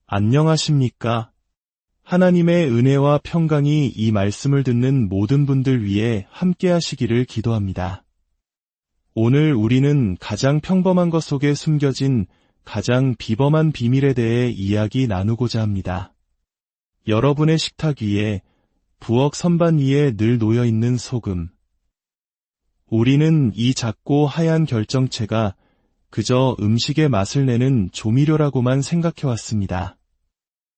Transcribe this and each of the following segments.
안녕하십니까? 하나님의 은혜와 평강이 이 말씀을 듣는 모든 분들 위해 함께 하시기를 기도합니다. 오늘 우리는 가장 평범한 것 속에 숨겨진 가장 비범한 비밀에 대해 이야기 나누고자 합니다. 여러분의 식탁 위에, 부엌 선반 위에 늘 놓여 있는 소금. 우리는 이 작고 하얀 결정체가 그저 음식의 맛을 내는 조미료라고만 생각해왔습니다.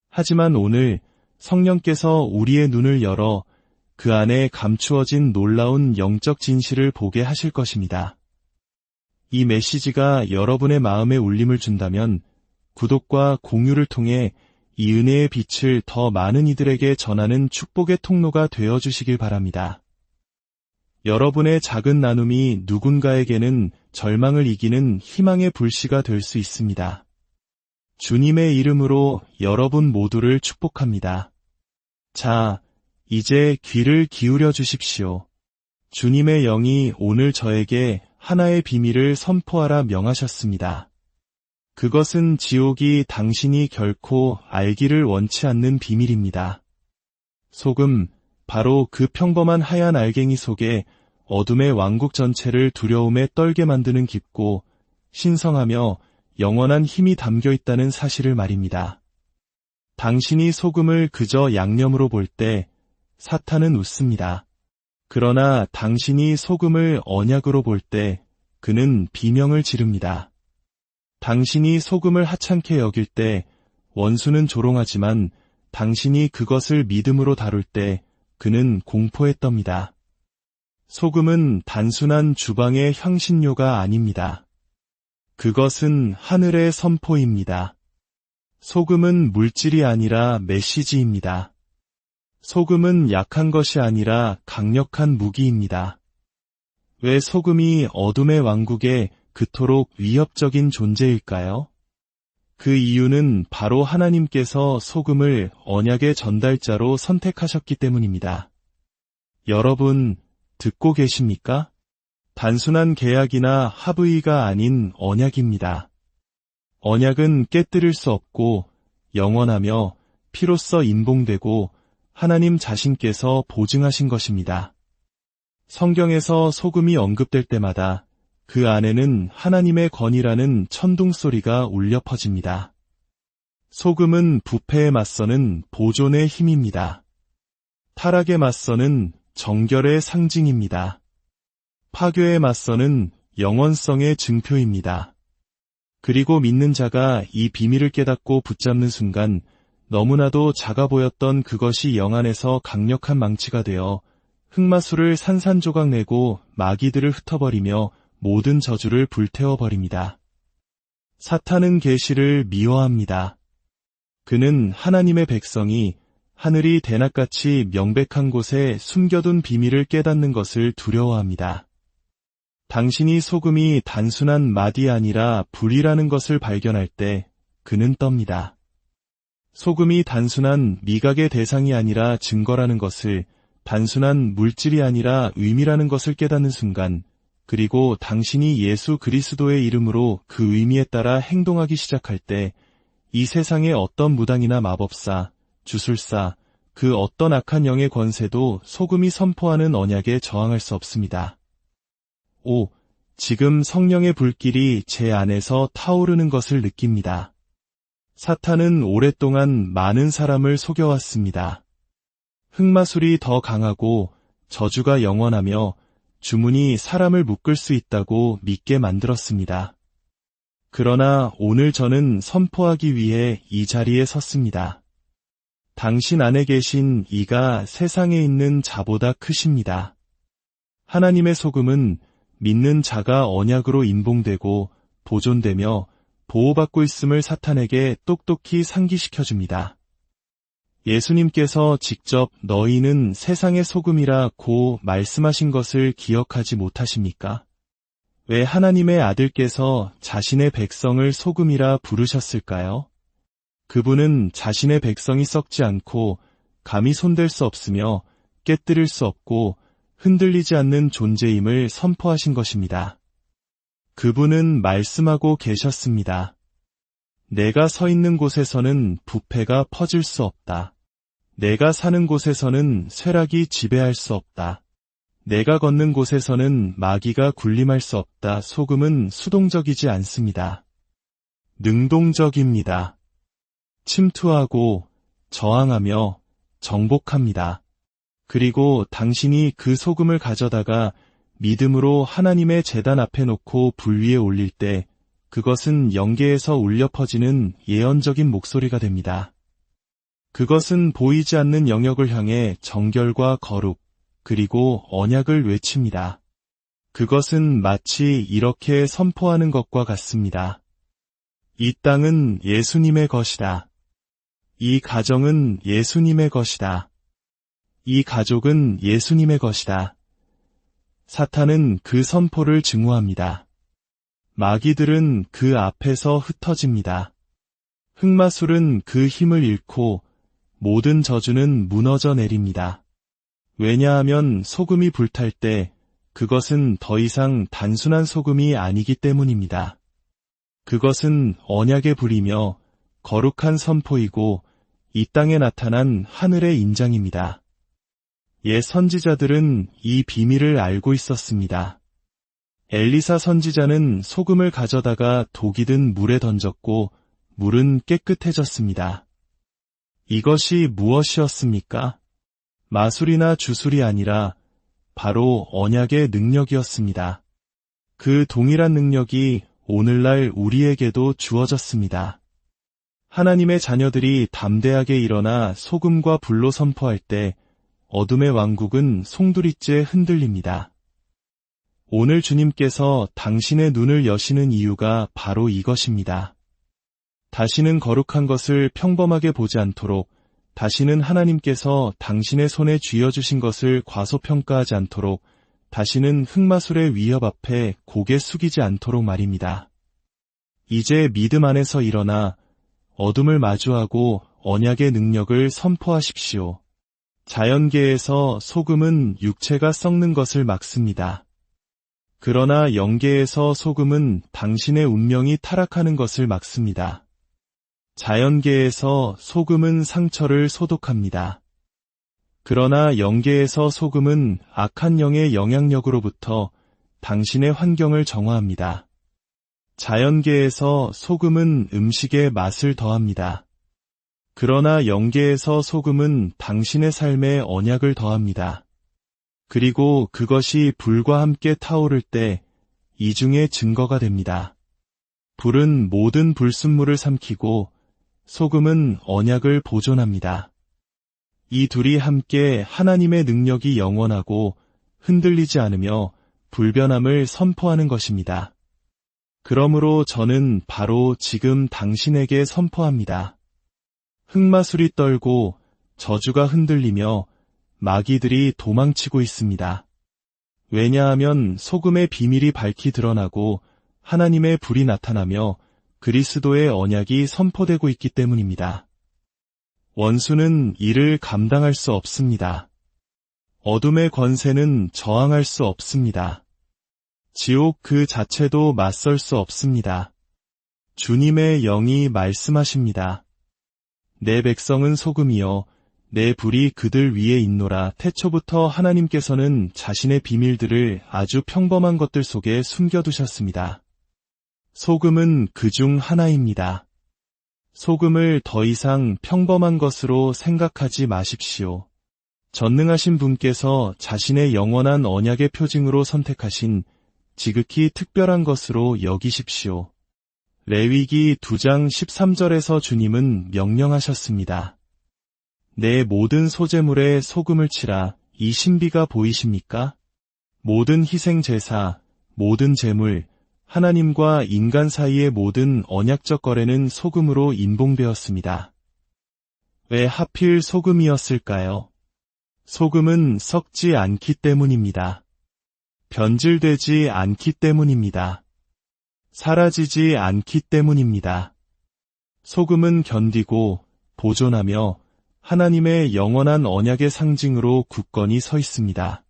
하지만 오늘 성령께서 우리의 눈을 열어 그 안에 감추어진 놀라운 영적 진실을 보게 하실 것입니다. 이 메시지가 여러분의 마음에 울림을 준다면 구독과 공유를 통해 이 은혜의 빛을 더 많은 이들에게 전하는 축복의 통로가 되어주시길 바랍니다. 여러분의 작은 나눔이 누군가에게는 절망을 이기는 희망의 불씨가 될 수 있습니다. 주님의 이름으로 여러분 모두를 축복합니다. 자, 이제 귀를 기울여 주십시오. 주님의 영이 오늘 저에게 하나의 비밀을 선포하라 명하셨습니다. 그것은 지옥이 당신이 결코 알기를 원치 않는 비밀입니다. 소금, 바로 그 평범한 하얀 알갱이 속에 어둠의 왕국 전체를 두려움에 떨게 만드는 깊고 신성하며 영원한 힘이 담겨 있다는 사실을 말입니다. 당신이 소금을 그저 양념으로 볼 때 사탄은 웃습니다. 그러나 당신이 소금을 언약으로 볼 때 그는 비명을 지릅니다. 당신이 소금을 하찮게 여길 때 원수는 조롱하지만 당신이 그것을 믿음으로 다룰 때 그는 공포에 떱니다. 소금은 단순한 주방의 향신료가 아닙니다. 그것은 하늘의 선포입니다. 소금은 물질이 아니라 메시지입니다. 소금은 약한 것이 아니라 강력한 무기입니다. 왜 소금이 어둠의 왕국에 그토록 위협적인 존재일까요? 그 이유는 바로 하나님께서 소금을 언약의 전달자로 선택하셨기 때문입니다. 여러분, 듣고 계십니까? 단순한 계약이나 합의가 아닌 언약입니다. 언약은 깨뜨릴 수 없고 영원하며 피로써 인봉되고 하나님 자신께서 보증하신 것입니다. 성경에서 소금이 언급될 때마다 그 안에는 하나님의 권위라는 천둥소리가 울려 퍼집니다. 소금은 부패에 맞서는 보존의 힘입니다. 타락에 맞서는 정결의 상징입니다. 파괴에 맞서는 영원성의 증표입니다. 그리고 믿는 자가 이 비밀을 깨닫고 붙잡는 순간 너무나도 작아 보였던 그것이 영 안에서 강력한 망치가 되어 흑마술을 산산조각 내고 마귀들을 흩어버리며 모든 저주를 불태워버립니다. 사탄은 계시를 미워합니다. 그는 하나님의 백성이 하늘이 대낮같이 명백한 곳에 숨겨둔 비밀을 깨닫는 것을 두려워합니다. 당신이 소금이 단순한 맛이 아니라 불이라는 것을 발견할 때 그는 떱니다. 소금이 단순한 미각의 대상이 아니라 증거라는 것을, 단순한 물질이 아니라 의미라는 것을 깨닫는 순간, 그리고 당신이 예수 그리스도의 이름으로 그 의미에 따라 행동하기 시작할 때 이 세상의 어떤 무당이나 마법사, 주술사, 그 어떤 악한 영의 권세도 소금이 선포하는 언약에 저항할 수 없습니다. 지금 성령의 불길이 제 안에서 타오르는 것을 느낍니다. 사탄은 오랫동안 많은 사람을 속여왔습니다. 흑마술이 더 강하고 저주가 영원하며 주문이 사람을 묶을 수 있다고 믿게 만들었습니다. 그러나 오늘 저는 선포하기 위해 이 자리에 섰습니다. 당신 안에 계신 이가 세상에 있는 자보다 크십니다. 하나님의 소금은 믿는 자가 언약으로 인봉되고 보존되며 보호받고 있음을 사탄에게 똑똑히 상기시켜줍니다. 예수님께서 직접 너희는 세상의 소금이라고 말씀하신 것을 기억하지 못하십니까? 왜 하나님의 아들께서 자신의 백성을 소금이라 부르셨을까요? 그분은 자신의 백성이 썩지 않고 감히 손댈 수 없으며 깨뜨릴 수 없고 흔들리지 않는 존재임을 선포하신 것입니다. 그분은 말씀하고 계셨습니다. 내가 서 있는 곳에서는 부패가 퍼질 수 없다. 내가 사는 곳에서는 쇠락이 지배할 수 없다. 내가 걷는 곳에서는 마귀가 군림할 수 없다. 소금은 수동적이지 않습니다. 능동적입니다. 침투하고 저항하며 정복합니다. 그리고 당신이 그 소금을 가져다가 믿음으로 하나님의 제단 앞에 놓고 불 위에 올릴 때 그것은 영계에서 울려 퍼지는 예언적인 목소리가 됩니다. 그것은 보이지 않는 영역을 향해 정결과 거룩, 그리고 언약을 외칩니다. 그것은 마치 이렇게 선포하는 것과 같습니다. 이 땅은 예수님의 것이다. 이 가정은 예수님의 것이다. 이 가족은 예수님의 것이다. 사탄은 그 선포를 증오합니다. 마귀들은 그 앞에서 흩어집니다. 흑마술은 그 힘을 잃고 모든 저주는 무너져 내립니다. 왜냐하면 소금이 불탈 때 그것은 더 이상 단순한 소금이 아니기 때문입니다. 그것은 언약의 불이며 거룩한 선포이고 이 땅에 나타난 하늘의 인장입니다. 옛 선지자들은 이 비밀을 알고 있었습니다. 엘리사 선지자는 소금을 가져다가 독이 든 물에 던졌고 물은 깨끗해졌습니다. 이것이 무엇이었습니까? 마술이나 주술이 아니라 바로 언약의 능력이었습니다. 그 동일한 능력이 오늘날 우리에게도 주어졌습니다. 하나님의 자녀들이 담대하게 일어나 소금과 불로 선포할 때 어둠의 왕국은 송두리째 흔들립니다. 오늘 주님께서 당신의 눈을 여시는 이유가 바로 이것입니다. 다시는 거룩한 것을 평범하게 보지 않도록, 다시는 하나님께서 당신의 손에 쥐어주신 것을 과소평가하지 않도록, 다시는 흑마술의 위협 앞에 고개 숙이지 않도록 말입니다. 이제 믿음 안에서 일어나 어둠을 마주하고 언약의 능력을 선포하십시오. 자연계에서 소금은 육체가 썩는 것을 막습니다. 그러나 영계에서 소금은 당신의 운명이 타락하는 것을 막습니다. 자연계에서 소금은 상처를 소독합니다. 그러나 영계에서 소금은 악한 영의 영향력으로부터 당신의 환경을 정화합니다. 자연계에서 소금은 음식에 맛을 더합니다. 그러나 영계에서 소금은 당신의 삶에 언약을 더합니다. 그리고 그것이 불과 함께 타오를 때 이중의 증거가 됩니다. 불은 모든 불순물을 삼키고 소금은 언약을 보존합니다. 이 둘이 함께 하나님의 능력이 영원하고 흔들리지 않으며 불변함을 선포하는 것입니다. 그러므로 저는 바로 지금 당신에게 선포합니다. 흑마술이 떨고 저주가 흔들리며 마귀들이 도망치고 있습니다. 왜냐하면 소금의 비밀이 밝히 드러나고 하나님의 불이 나타나며 그리스도의 언약이 선포되고 있기 때문입니다. 원수는 이를 감당할 수 없습니다. 어둠의 권세는 저항할 수 없습니다. 지옥 그 자체도 맞설 수 없습니다. 주님의 영이 말씀하십니다. 내 백성은 소금이여 내 불이 그들 위에 있노라. 태초부터 하나님께서는 자신의 비밀들을 아주 평범한 것들 속에 숨겨두셨습니다. 소금은 그중 하나입니다. 소금을 더 이상 평범한 것으로 생각하지 마십시오. 전능하신 분께서 자신의 영원한 언약의 표징으로 선택하신 지극히 특별한 것으로 여기십시오. 레위기 2장 13절에서 주님은 명령하셨습니다. 내 모든 소제물에 소금을 치라. 이 신비가 보이십니까? 모든 희생 제사, 모든 제물, 하나님과 인간 사이의 모든 언약적 거래는 소금으로 인봉되었습니다. 왜 하필 소금이었을까요? 소금은 썩지 않기 때문입니다. 변질되지 않기 때문입니다. 사라지지 않기 때문입니다. 소금은 견디고 보존하며 하나님의 영원한 언약의 상징으로 굳건히 서 있습니다.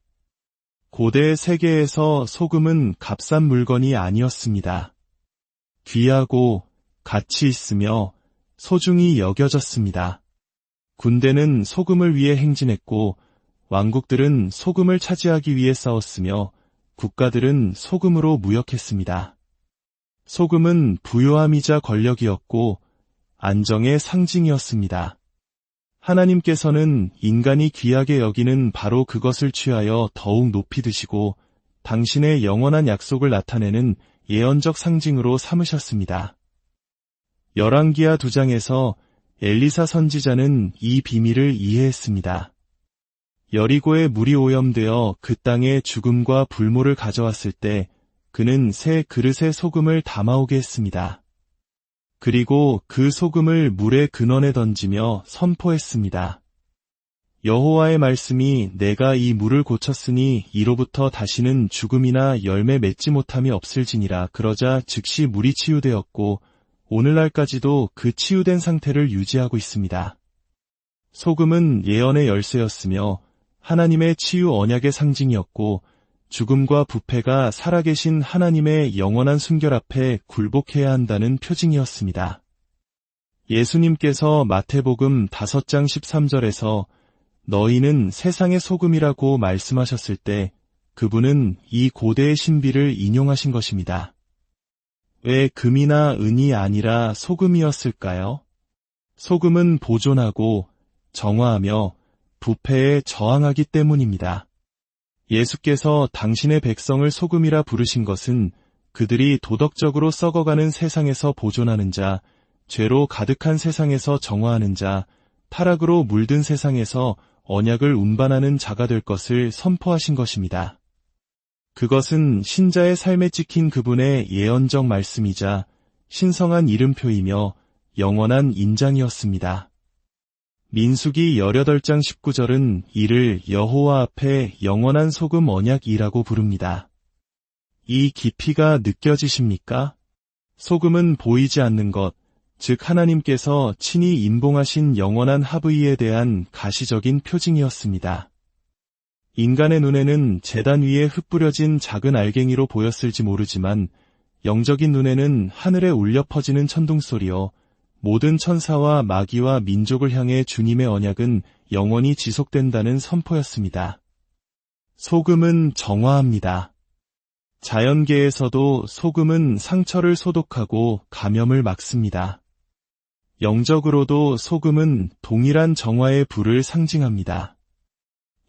고대 세계에서 소금은 값싼 물건이 아니었습니다. 귀하고 가치 있으며 소중히 여겨졌습니다. 군대는 소금을 위해 행진했고 왕국들은 소금을 차지하기 위해 싸웠으며 국가들은 소금으로 무역했습니다. 소금은 부요함이자 권력이었고 안정의 상징이었습니다. 하나님께서는 인간이 귀하게 여기는 바로 그것을 취하여 더욱 높이 드시고 당신의 영원한 약속을 나타내는 예언적 상징으로 삼으셨습니다. 열왕기하 2장에서 엘리사 선지자는 이 비밀을 이해했습니다. 여리고에 물이 오염되어 그 땅에 죽음과 불모를 가져왔을 때 그는 새 그릇에 소금을 담아오게 했습니다. 그리고 그 소금을 물의 근원에 던지며 선포했습니다. 여호와의 말씀이 내가 이 물을 고쳤으니 이로부터 다시는 죽음이나 열매 맺지 못함이 없을지니라. 그러자 즉시 물이 치유되었고 오늘날까지도 그 치유된 상태를 유지하고 있습니다. 소금은 예언의 열쇠였으며 하나님의 치유 언약의 상징이었고 죽음과 부패가 살아계신 하나님의 영원한 순결 앞에 굴복해야 한다는 표징이었습니다. 예수님께서 마태복음 5장 13절에서 너희는 세상의 소금이라고 말씀하셨을 때 그분은 이 고대의 신비를 인용하신 것입니다. 왜 금이나 은이 아니라 소금이었을까요? 소금은 보존하고 정화하며 부패에 저항하기 때문입니다. 예수께서 당신의 백성을 소금이라 부르신 것은 그들이 도덕적으로 썩어가는 세상에서 보존하는 자, 죄로 가득한 세상에서 정화하는 자, 타락으로 물든 세상에서 언약을 운반하는 자가 될 것을 선포하신 것입니다. 그것은 신자의 삶에 찍힌 그분의 예언적 말씀이자 신성한 이름표이며 영원한 인장이었습니다. 민수기 18장 19절은 이를 여호와 앞에 영원한 소금 언약이라고 부릅니다. 이 깊이가 느껴지십니까? 소금은 보이지 않는 것, 즉 하나님께서 친히 임봉하신 영원한 하브이에 대한 가시적인 표징이었습니다. 인간의 눈에는 제단 위에 흩뿌려진 작은 알갱이로 보였을지 모르지만 영적인 눈에는 하늘에 울려 퍼지는 천둥소리요 모든 천사와 마귀와 민족을 향해 주님의 언약은 영원히 지속된다는 선포였습니다. 소금은 정화합니다. 자연계에서도 소금은 상처를 소독하고 감염을 막습니다. 영적으로도 소금은 동일한 정화의 불을 상징합니다.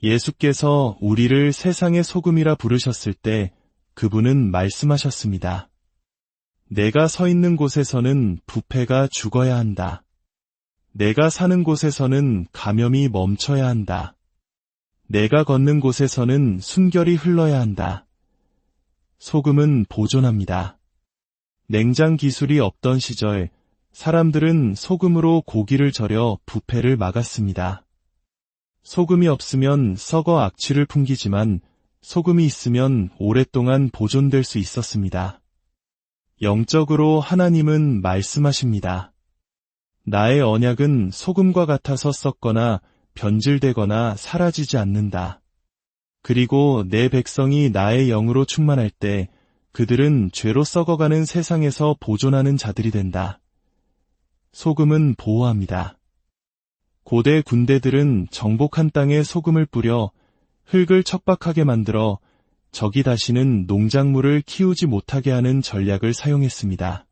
예수께서 우리를 세상의 소금이라 부르셨을 때 그분은 말씀하셨습니다. 내가 서 있는 곳에서는 부패가 죽어야 한다. 내가 사는 곳에서는 감염이 멈춰야 한다. 내가 걷는 곳에서는 순결이 흘러야 한다. 소금은 보존합니다. 냉장 기술이 없던 시절 사람들은 소금으로 고기를 절여 부패를 막았습니다. 소금이 없으면 썩어 악취를 풍기지만 소금이 있으면 오랫동안 보존될 수 있었습니다. 영적으로 하나님은 말씀하십니다. 나의 언약은 소금과 같아서 썩거나 변질되거나 사라지지 않는다. 그리고 내 백성이 나의 영으로 충만할 때 그들은 죄로 썩어가는 세상에서 보존하는 자들이 된다. 소금은 보호합니다. 고대 군대들은 정복한 땅에 소금을 뿌려 흙을 척박하게 만들어 적이 다시는 농작물을 키우지 못하게 하는 전략을 사용했습니다.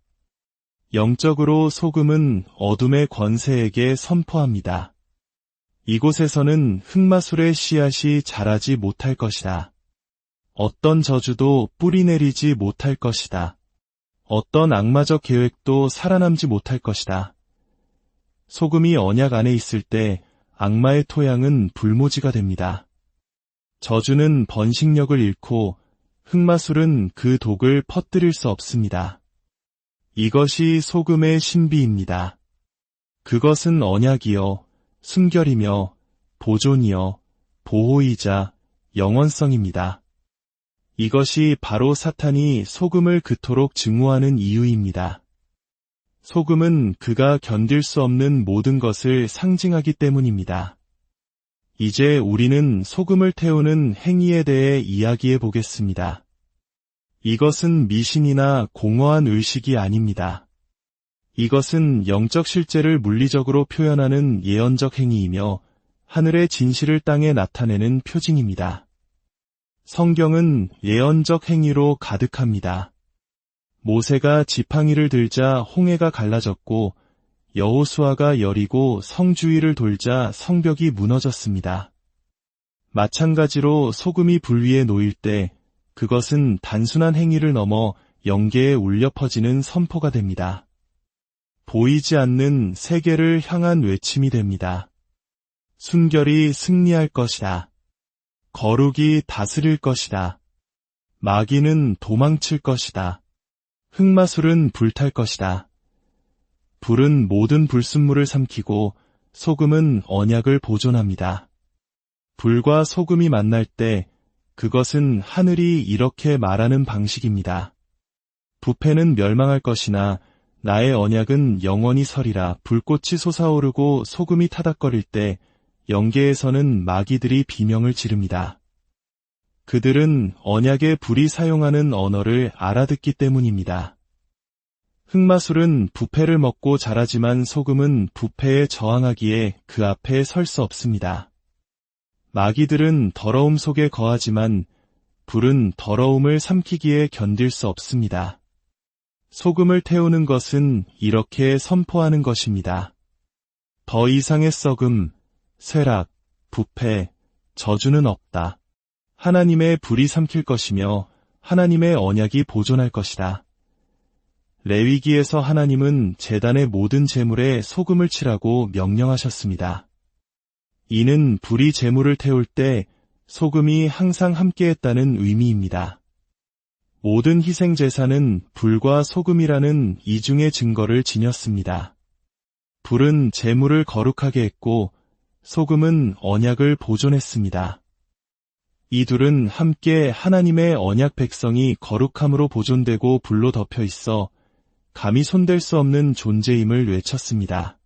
영적으로 소금은 어둠의 권세에게 선포합니다. 이곳에서는 흑마술의 씨앗이 자라지 못할 것이다. 어떤 저주도 뿌리 내리지 못할 것이다. 어떤 악마적 계획도 살아남지 못할 것이다. 소금이 언약 안에 있을 때 악마의 토양은 불모지가 됩니다. 저주는 번식력을 잃고 흑마술은 그 독을 퍼뜨릴 수 없습니다. 이것이 소금의 신비입니다. 그것은 언약이요, 순결이며 보존이요, 보호이자 영원성입니다. 이것이 바로 사탄이 소금을 그토록 증오하는 이유입니다. 소금은 그가 견딜 수 없는 모든 것을 상징하기 때문입니다. 이제 우리는 소금을 태우는 행위에 대해 이야기해 보겠습니다. 이것은 미신이나 공허한 의식이 아닙니다. 이것은 영적 실제를 물리적으로 표현하는 예언적 행위이며 하늘의 진실을 땅에 나타내는 표징입니다. 성경은 예언적 행위로 가득합니다. 모세가 지팡이를 들자 홍해가 갈라졌고 여호수아가 여리고 성주위를 돌자 성벽이 무너졌습니다. 마찬가지로 소금이 불 위에 놓일 때 그것은 단순한 행위를 넘어 영계에 울려 퍼지는 선포가 됩니다. 보이지 않는 세계를 향한 외침이 됩니다. 순결이 승리할 것이다. 거룩이 다스릴 것이다. 마귀는 도망칠 것이다. 흑마술은 불탈 것이다. 불은 모든 불순물을 삼키고 소금은 언약을 보존합니다. 불과 소금이 만날 때 그것은 하늘이 이렇게 말하는 방식입니다. 부패는 멸망할 것이나 나의 언약은 영원히 서리라. 불꽃이 솟아오르고 소금이 타닥거릴 때 영계에서는 마귀들이 비명을 지릅니다. 그들은 언약의 불이 사용하는 언어를 알아듣기 때문입니다. 흑마술은 부패를 먹고 자라지만 소금은 부패에 저항하기에 그 앞에 설 수 없습니다. 마귀들은 더러움 속에 거하지만 불은 더러움을 삼키기에 견딜 수 없습니다. 소금을 태우는 것은 이렇게 선포하는 것입니다. 더 이상의 썩음, 쇠락, 부패, 저주는 없다. 하나님의 불이 삼킬 것이며 하나님의 언약이 보존할 것이다. 레위기에서 하나님은 제단의 모든 제물에 소금을 칠하고 명령하셨습니다. 이는 불이 제물을 태울 때 소금이 항상 함께했다는 의미입니다. 모든 희생 제사는 불과 소금이라는 이중의 증거를 지녔습니다. 불은 제물을 거룩하게 했고 소금은 언약을 보존했습니다. 이 둘은 함께 하나님의 언약 백성이 거룩함으로 보존되고 불로 덮여 있어 감히 손댈 수 없는 존재임을 외쳤습니다.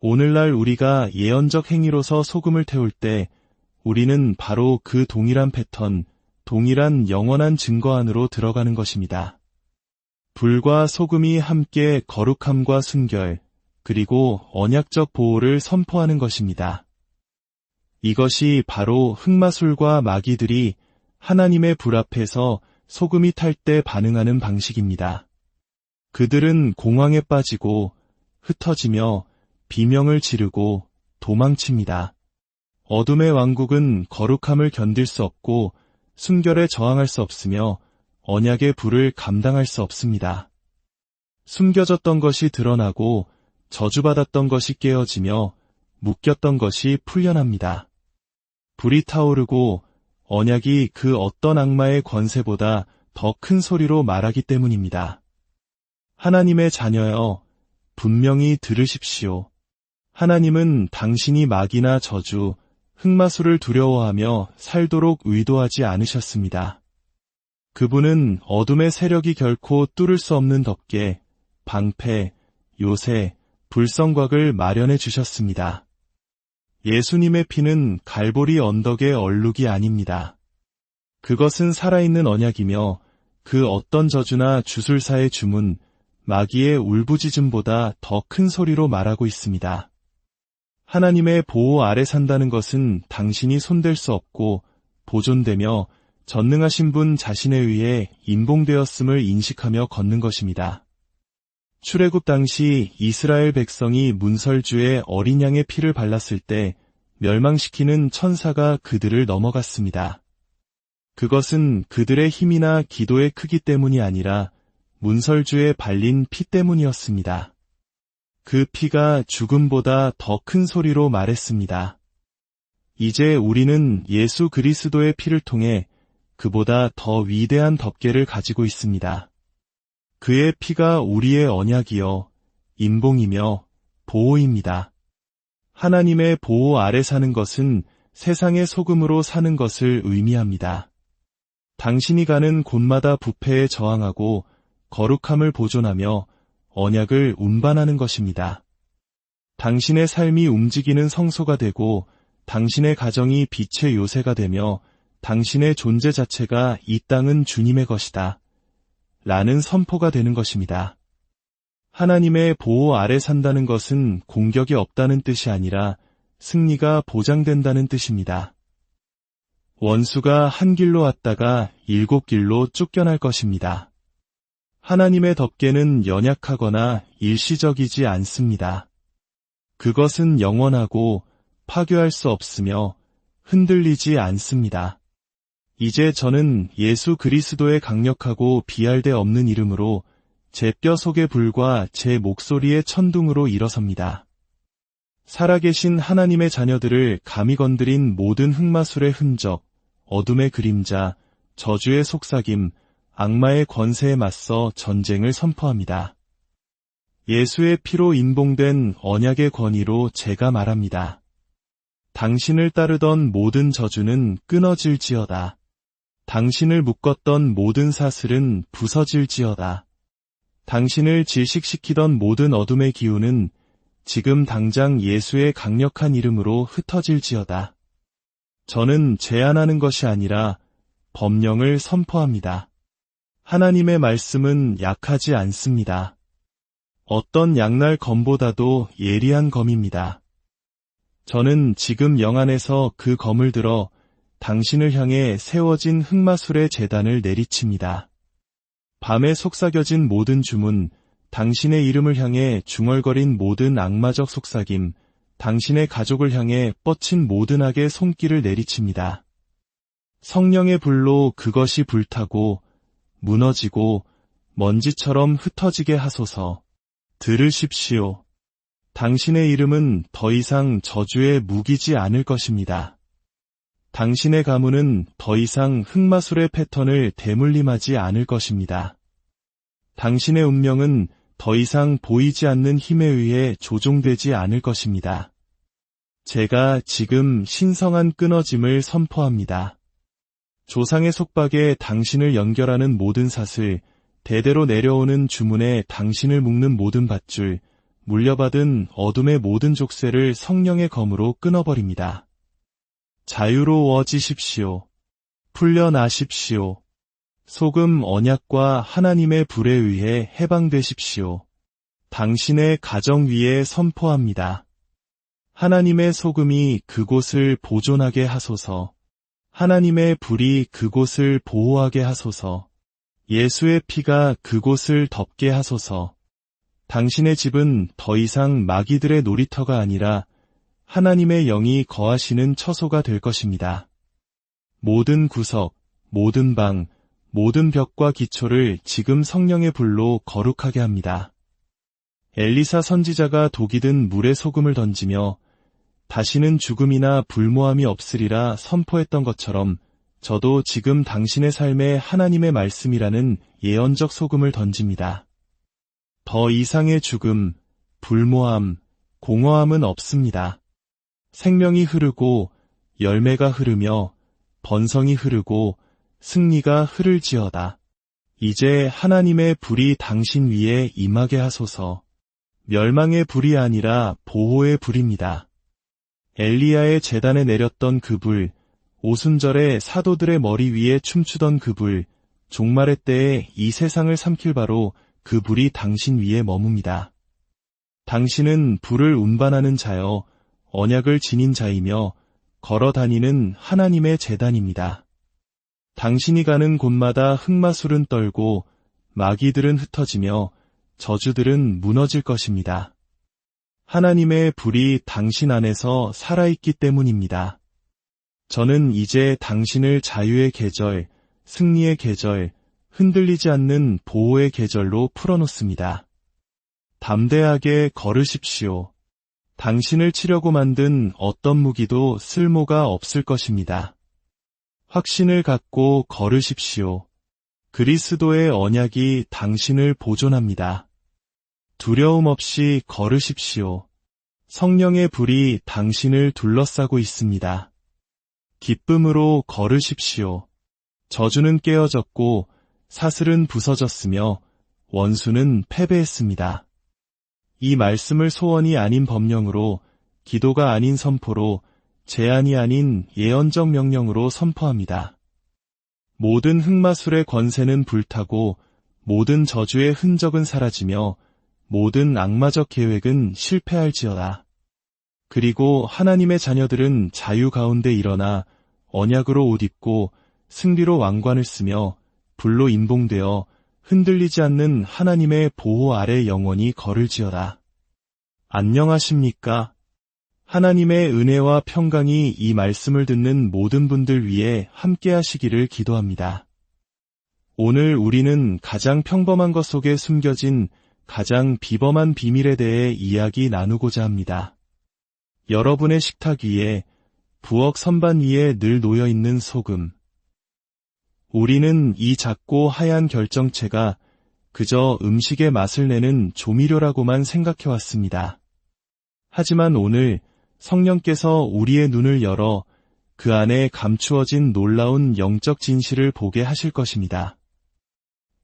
오늘날 우리가 예언적 행위로서 소금을 태울 때 우리는 바로 그 동일한 패턴, 동일한 영원한 증거 안으로 들어가는 것입니다. 불과 소금이 함께 거룩함과 순결, 그리고 언약적 보호를 선포하는 것입니다. 이것이 바로 흑마술과 마귀들이 하나님의 불 앞에서 소금이 탈 때 반응하는 방식입니다. 그들은 공황에 빠지고 흩어지며 비명을 지르고 도망칩니다. 어둠의 왕국은 거룩함을 견딜 수 없고 순결에 저항할 수 없으며 언약의 불을 감당할 수 없습니다. 숨겨졌던 것이 드러나고 저주받았던 것이 깨어지며 묶였던 것이 풀려납니다. 불이 타오르고 언약이 그 어떤 악마의 권세보다 더 큰 소리로 말하기 때문입니다. 하나님의 자녀여, 분명히 들으십시오. 하나님은 당신이 마귀나 저주, 흑마술을 두려워하며 살도록 의도하지 않으셨습니다. 그분은 어둠의 세력이 결코 뚫을 수 없는 덮개, 방패, 요새, 불성곽을 마련해 주셨습니다. 예수님의 피는 갈보리 언덕의 얼룩이 아닙니다. 그것은 살아있는 언약이며 그 어떤 저주나 주술사의 주문, 마귀의 울부짖음보다 더 큰 소리로 말하고 있습니다. 하나님의 보호 아래 산다는 것은 당신이 손댈 수 없고 보존되며 전능하신 분 자신에 의해 인봉되었음을 인식하며 걷는 것입니다. 출애굽 당시 이스라엘 백성이 문설주에 어린 양의 피를 발랐을 때 멸망시키는 천사가 그들을 넘어갔습니다. 그것은 그들의 힘이나 기도의 크기 때문이 아니라 문설주에 발린 피 때문이었습니다. 그 피가 죽음보다 더 큰 소리로 말했습니다. 이제 우리는 예수 그리스도의 피를 통해 그보다 더 위대한 덮개를 가지고 있습니다. 그의 피가 우리의 언약이요, 인봉이며 보호입니다. 하나님의 보호 아래 사는 것은 세상의 소금으로 사는 것을 의미합니다. 당신이 가는 곳마다 부패에 저항하고 거룩함을 보존하며 언약을 운반하는 것입니다. 당신의 삶이 움직이는 성소가 되고 당신의 가정이 빛의 요새가 되며 당신의 존재 자체가 이 땅은 주님의 것이다. 라는 선포가 되는 것입니다. 하나님의 보호 아래 산다는 것은 공격이 없다는 뜻이 아니라 승리가 보장된다는 뜻입니다. 원수가 한 길로 왔다가 7길로 쫓겨날 것입니다. 하나님의 덮개는 연약하거나 일시적이지 않습니다. 그것은 영원하고 파괴할 수 없으며 흔들리지 않습니다. 이제 저는 예수 그리스도의 강력하고 비할 데 없는 이름으로 제 뼈 속의 불과 제 목소리의 천둥으로 일어섭니다. 살아계신 하나님의 자녀들을 감히 건드린 모든 흑마술의 흔적, 어둠의 그림자, 저주의 속삭임, 악마의 권세에 맞서 전쟁을 선포합니다. 예수의 피로 인봉된 언약의 권위로 제가 말합니다. 당신을 따르던 모든 저주는 끊어질지어다. 당신을 묶었던 모든 사슬은 부서질지어다. 당신을 질식시키던 모든 어둠의 기운은 지금 당장 예수의 강력한 이름으로 흩어질지어다. 저는 제안하는 것이 아니라 법령을 선포합니다. 하나님의 말씀은 약하지 않습니다. 어떤 양날 검보다도 예리한 검입니다. 저는 지금 영안에서 그 검을 들어 당신을 향해 세워진 흑마술의 제단을 내리칩니다. 밤에 속삭여진 모든 주문, 당신의 이름을 향해 중얼거린 모든 악마적 속삭임, 당신의 가족을 향해 뻗친 모든 악의 손길을 내리칩니다. 성령의 불로 그것이 불타고 무너지고 먼지처럼 흩어지게 하소서. 들으십시오. 당신의 이름은 더 이상 저주에 무기지 않을 것입니다. 당신의 가문은 더 이상 흑마술의 패턴을 대물림하지 않을 것입니다. 당신의 운명은 더 이상 보이지 않는 힘에 의해 조종되지 않을 것입니다. 제가 지금 신성한 끊어짐을 선포합니다. 조상의 속박에 당신을 연결하는 모든 사슬, 대대로 내려오는 주문에 당신을 묶는 모든 밧줄, 물려받은 어둠의 모든 족쇄를 성령의 검으로 끊어버립니다. 자유로워지십시오. 풀려나십시오. 소금 언약과 하나님의 불에 의해 해방되십시오. 당신의 가정 위에 선포합니다. 하나님의 소금이 그곳을 보존하게 하소서. 하나님의 불이 그곳을 보호하게 하소서. 예수의 피가 그곳을 덮게 하소서. 당신의 집은 더 이상 마귀들의 놀이터가 아니라 하나님의 영이 거하시는 처소가 될 것입니다. 모든 구석, 모든 방, 모든 벽과 기초를 지금 성령의 불로 거룩하게 합니다. 엘리사 선지자가 독이 든 물에 소금을 던지며 다시는 죽음이나 불모함이 없으리라 선포했던 것처럼 저도 지금 당신의 삶에 하나님의 말씀이라는 예언적 소금을 던집니다. 더 이상의 죽음, 불모함, 공허함은 없습니다. 생명이 흐르고 열매가 흐르며 번성이 흐르고 승리가 흐를지어다. 이제 하나님의 불이 당신 위에 임하게 하소서. 멸망의 불이 아니라 보호의 불입니다. 엘리야의 제단에 내렸던 그 불, 오순절에 사도들의 머리 위에 춤추던 그 불, 종말의 때에 이 세상을 삼킬 바로 그 불이 당신 위에 머뭅니다. 당신은 불을 운반하는 자여 언약을 지닌 자이며 걸어다니는 하나님의 제단입니다. 당신이 가는 곳마다 흑마술은 떨고 마귀들은 흩어지며 저주들은 무너질 것입니다. 하나님의 불이 당신 안에서 살아있기 때문입니다. 저는 이제 당신을 자유의 계절, 승리의 계절, 흔들리지 않는 보호의 계절로 풀어놓습니다. 담대하게 걸으십시오. 당신을 치려고 만든 어떤 무기도 쓸모가 없을 것입니다. 확신을 갖고 걸으십시오. 그리스도의 언약이 당신을 보존합니다. 두려움 없이 걸으십시오. 성령의 불이 당신을 둘러싸고 있습니다. 기쁨으로 걸으십시오. 저주는 깨어졌고 사슬은 부서졌으며 원수는 패배했습니다. 이 말씀을 소원이 아닌 법령으로, 기도가 아닌 선포로, 제안이 아닌 예언적 명령으로 선포합니다. 모든 흑마술의 권세는 불타고 모든 저주의 흔적은 사라지며 모든 악마적 계획은 실패할지어다. 그리고 하나님의 자녀들은 자유 가운데 일어나 언약으로 옷 입고 승리로 왕관을 쓰며 불로 인봉되어 흔들리지 않는 하나님의 보호 아래 영원히 걸을지어다. 안녕하십니까? 하나님의 은혜와 평강이 이 말씀을 듣는 모든 분들 위해 함께 하시기를 기도합니다. 오늘 우리는 가장 평범한 것 속에 숨겨진 가장 비범한 비밀에 대해 이야기 나누고자 합니다. 여러분의 식탁 위에, 부엌 선반 위에 늘 놓여 있는 소금. 우리는 이 작고 하얀 결정체가 그저 음식의 맛을 내는 조미료라고만 생각해왔습니다. 하지만 오늘 성령께서 우리의 눈을 열어 그 안에 감추어진 놀라운 영적 진실을 보게 하실 것입니다.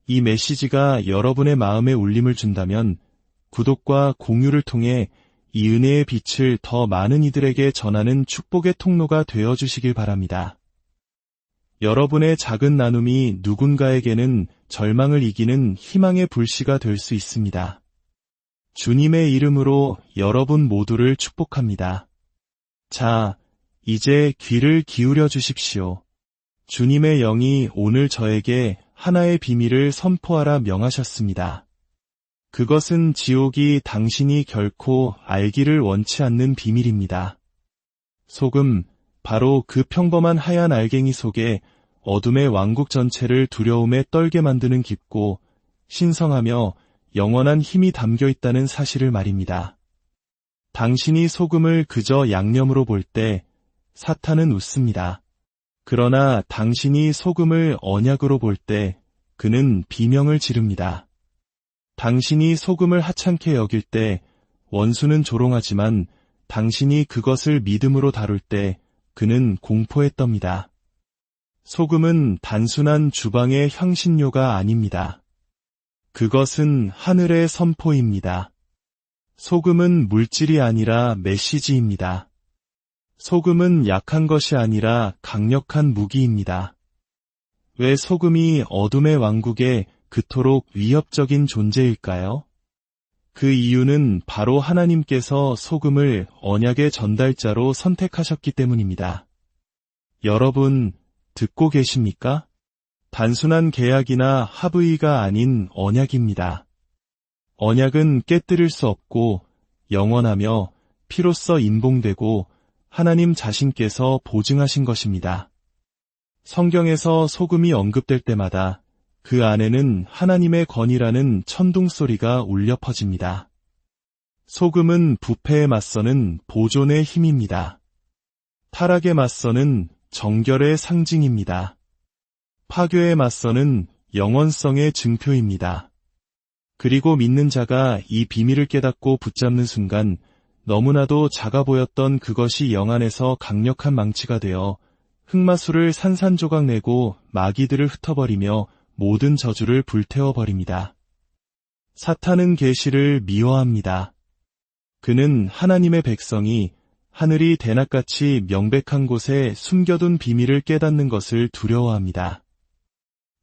이 메시지가 여러분의 마음에 울림을 준다면 구독과 공유를 통해 이 은혜의 빛을 더 많은 이들에게 전하는 축복의 통로가 되어주시길 바랍니다. 여러분의 작은 나눔이 누군가에게는 절망을 이기는 희망의 불씨가 될 수 있습니다. 주님의 이름으로 여러분 모두를 축복합니다. 자, 이제 귀를 기울여 주십시오. 주님의 영이 오늘 저에게 하나의 비밀을 선포하라 명하셨습니다. 그것은 지옥이 당신이 결코 알기를 원치 않는 비밀입니다. 소금, 바로 그 평범한 하얀 알갱이 속에 어둠의 왕국 전체를 두려움에 떨게 만드는 깊고 신성하며 영원한 힘이 담겨 있다는 사실을 말입니다. 당신이 소금을 그저 양념으로 볼 때 사탄은 웃습니다. 그러나 당신이 소금을 언약으로 볼 때 그는 비명을 지릅니다. 당신이 소금을 하찮게 여길 때 원수는 조롱하지만 당신이 그것을 믿음으로 다룰 때 그는 공포에 떱니다. 소금은 단순한 주방의 향신료가 아닙니다. 그것은 하늘의 선포입니다. 소금은 물질이 아니라 메시지입니다. 소금은 약한 것이 아니라 강력한 무기입니다. 왜 소금이 어둠의 왕국에 그토록 위협적인 존재일까요? 그 이유는 바로 하나님께서 소금을 언약의 전달자로 선택하셨기 때문입니다. 여러분, 듣고 계십니까? 단순한 계약이나 합의가 아닌 언약입니다. 언약은 깨뜨릴 수 없고 영원하며 피로써 인봉되고 하나님 자신께서 보증하신 것입니다. 성경에서 소금이 언급될 때마다 그 안에는 하나님의 권위라는 천둥 소리가 울려 퍼집니다. 소금은 부패에 맞서는 보존의 힘입니다. 타락에 맞서는 정결의 상징입니다. 파괴에 맞서는 영원성의 증표입니다. 그리고 믿는 자가 이 비밀을 깨닫고 붙잡는 순간 너무나도 작아 보였던 그것이 영 안에서 강력한 망치가 되어 흑마술을 산산조각 내고 마귀들을 흩어버리며 모든 저주를 불태워버립니다. 사탄은 계시를 미워합니다. 그는 하나님의 백성이 하늘이 대낮같이 명백한 곳에 숨겨둔 비밀을 깨닫는 것을 두려워합니다.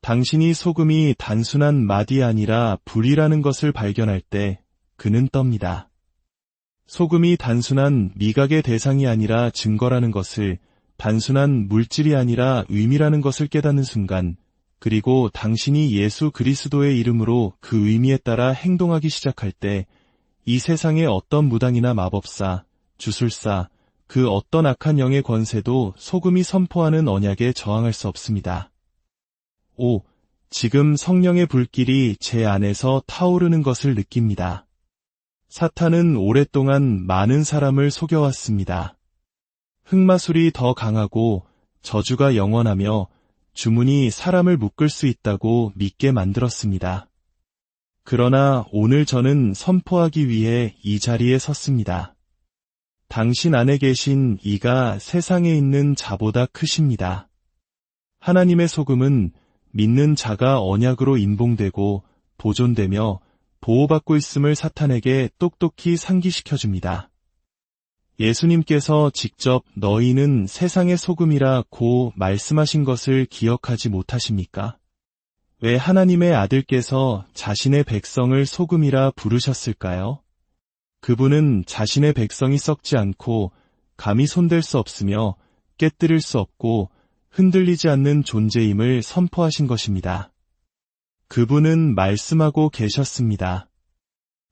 당신이 소금이 단순한 맛이 아니라 불이라는 것을 발견할 때 그는 떱니다. 소금이 단순한 미각의 대상이 아니라 증거라는 것을, 단순한 물질이 아니라 의미라는 것을 깨닫는 순간, 그리고 당신이 예수 그리스도의 이름으로 그 의미에 따라 행동하기 시작할 때 이 세상의 어떤 무당이나 마법사, 주술사, 그 어떤 악한 영의 권세도 소금이 선포하는 언약에 저항할 수 없습니다. 5. 지금 성령의 불길이 제 안에서 타오르는 것을 느낍니다. 사탄은 오랫동안 많은 사람을 속여왔습니다. 흑마술이 더 강하고 저주가 영원하며 주문이 사람을 묶을 수 있다고 믿게 만들었습니다. 그러나 오늘 저는 선포하기 위해 이 자리에 섰습니다. 당신 안에 계신 이가 세상에 있는 자보다 크십니다. 하나님의 소금은 믿는 자가 언약으로 인봉되고 보존되며 보호받고 있음을 사탄에게 똑똑히 상기시켜줍니다. 예수님께서 직접 너희는 세상의 소금이라 고 말씀하신 것을 기억하지 못하십니까? 왜 하나님의 아들께서 자신의 백성을 소금이라 부르셨을까요? 그분은 자신의 백성이 썩지 않고 감히 손댈 수 없으며 깨뜨릴 수 없고 흔들리지 않는 존재임을 선포하신 것입니다. 그분은 말씀하고 계셨습니다.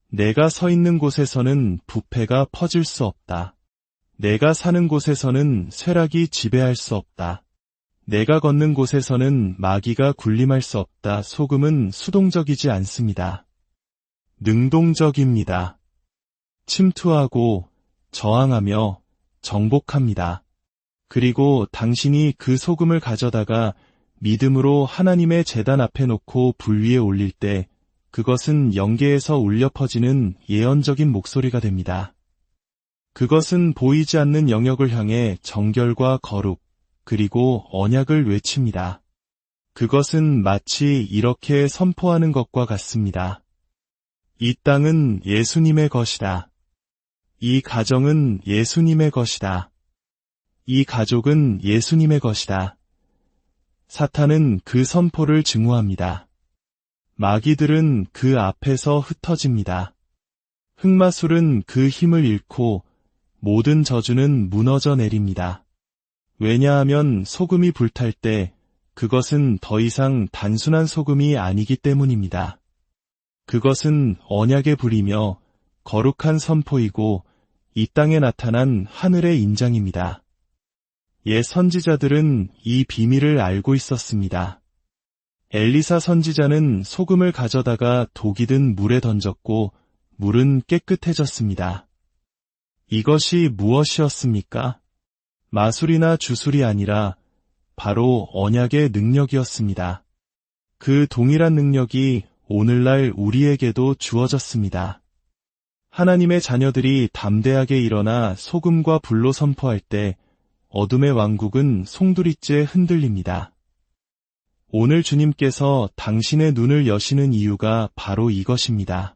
내가 서 있는 곳에서는 부패가 퍼질 수 없다. 내가 사는 곳에서는 쇠락이 지배할 수 없다. 내가 걷는 곳에서는 마귀가 군림할 수 없다. 소금은 수동적이지 않습니다. 능동적입니다. 침투하고 저항하며 정복합니다. 그리고 당신이 그 소금을 가져다가 믿음으로 하나님의 제단 앞에 놓고 불 위에 올릴 때 그것은 영계에서 울려 퍼지는 예언적인 목소리가 됩니다. 그것은 보이지 않는 영역을 향해 정결과 거룩, 그리고 언약을 외칩니다. 그것은 마치 이렇게 선포하는 것과 같습니다. 이 땅은 예수님의 것이다. 이 가정은 예수님의 것이다. 이 가족은 예수님의 것이다. 사탄은 그 선포를 증오합니다. 마귀들은 그 앞에서 흩어집니다. 흑마술은 그 힘을 잃고 모든 저주는 무너져 내립니다. 왜냐하면 소금이 불탈 때 그것은 더 이상 단순한 소금이 아니기 때문입니다. 그것은 언약의 불이며 거룩한 선포이고 이 땅에 나타난 하늘의 인장입니다. 옛 선지자들은 이 비밀을 알고 있었습니다. 엘리사 선지자는 소금을 가져다가 독이 든 물에 던졌고 물은 깨끗해졌습니다. 이것이 무엇이었습니까? 마술이나 주술이 아니라 바로 언약의 능력이었습니다. 그 동일한 능력이 오늘날 우리에게도 주어졌습니다. 하나님의 자녀들이 담대하게 일어나 소금과 불로 선포할 때 어둠의 왕국은 송두리째 흔들립니다. 오늘 주님께서 당신의 눈을 여시는 이유가 바로 이것입니다.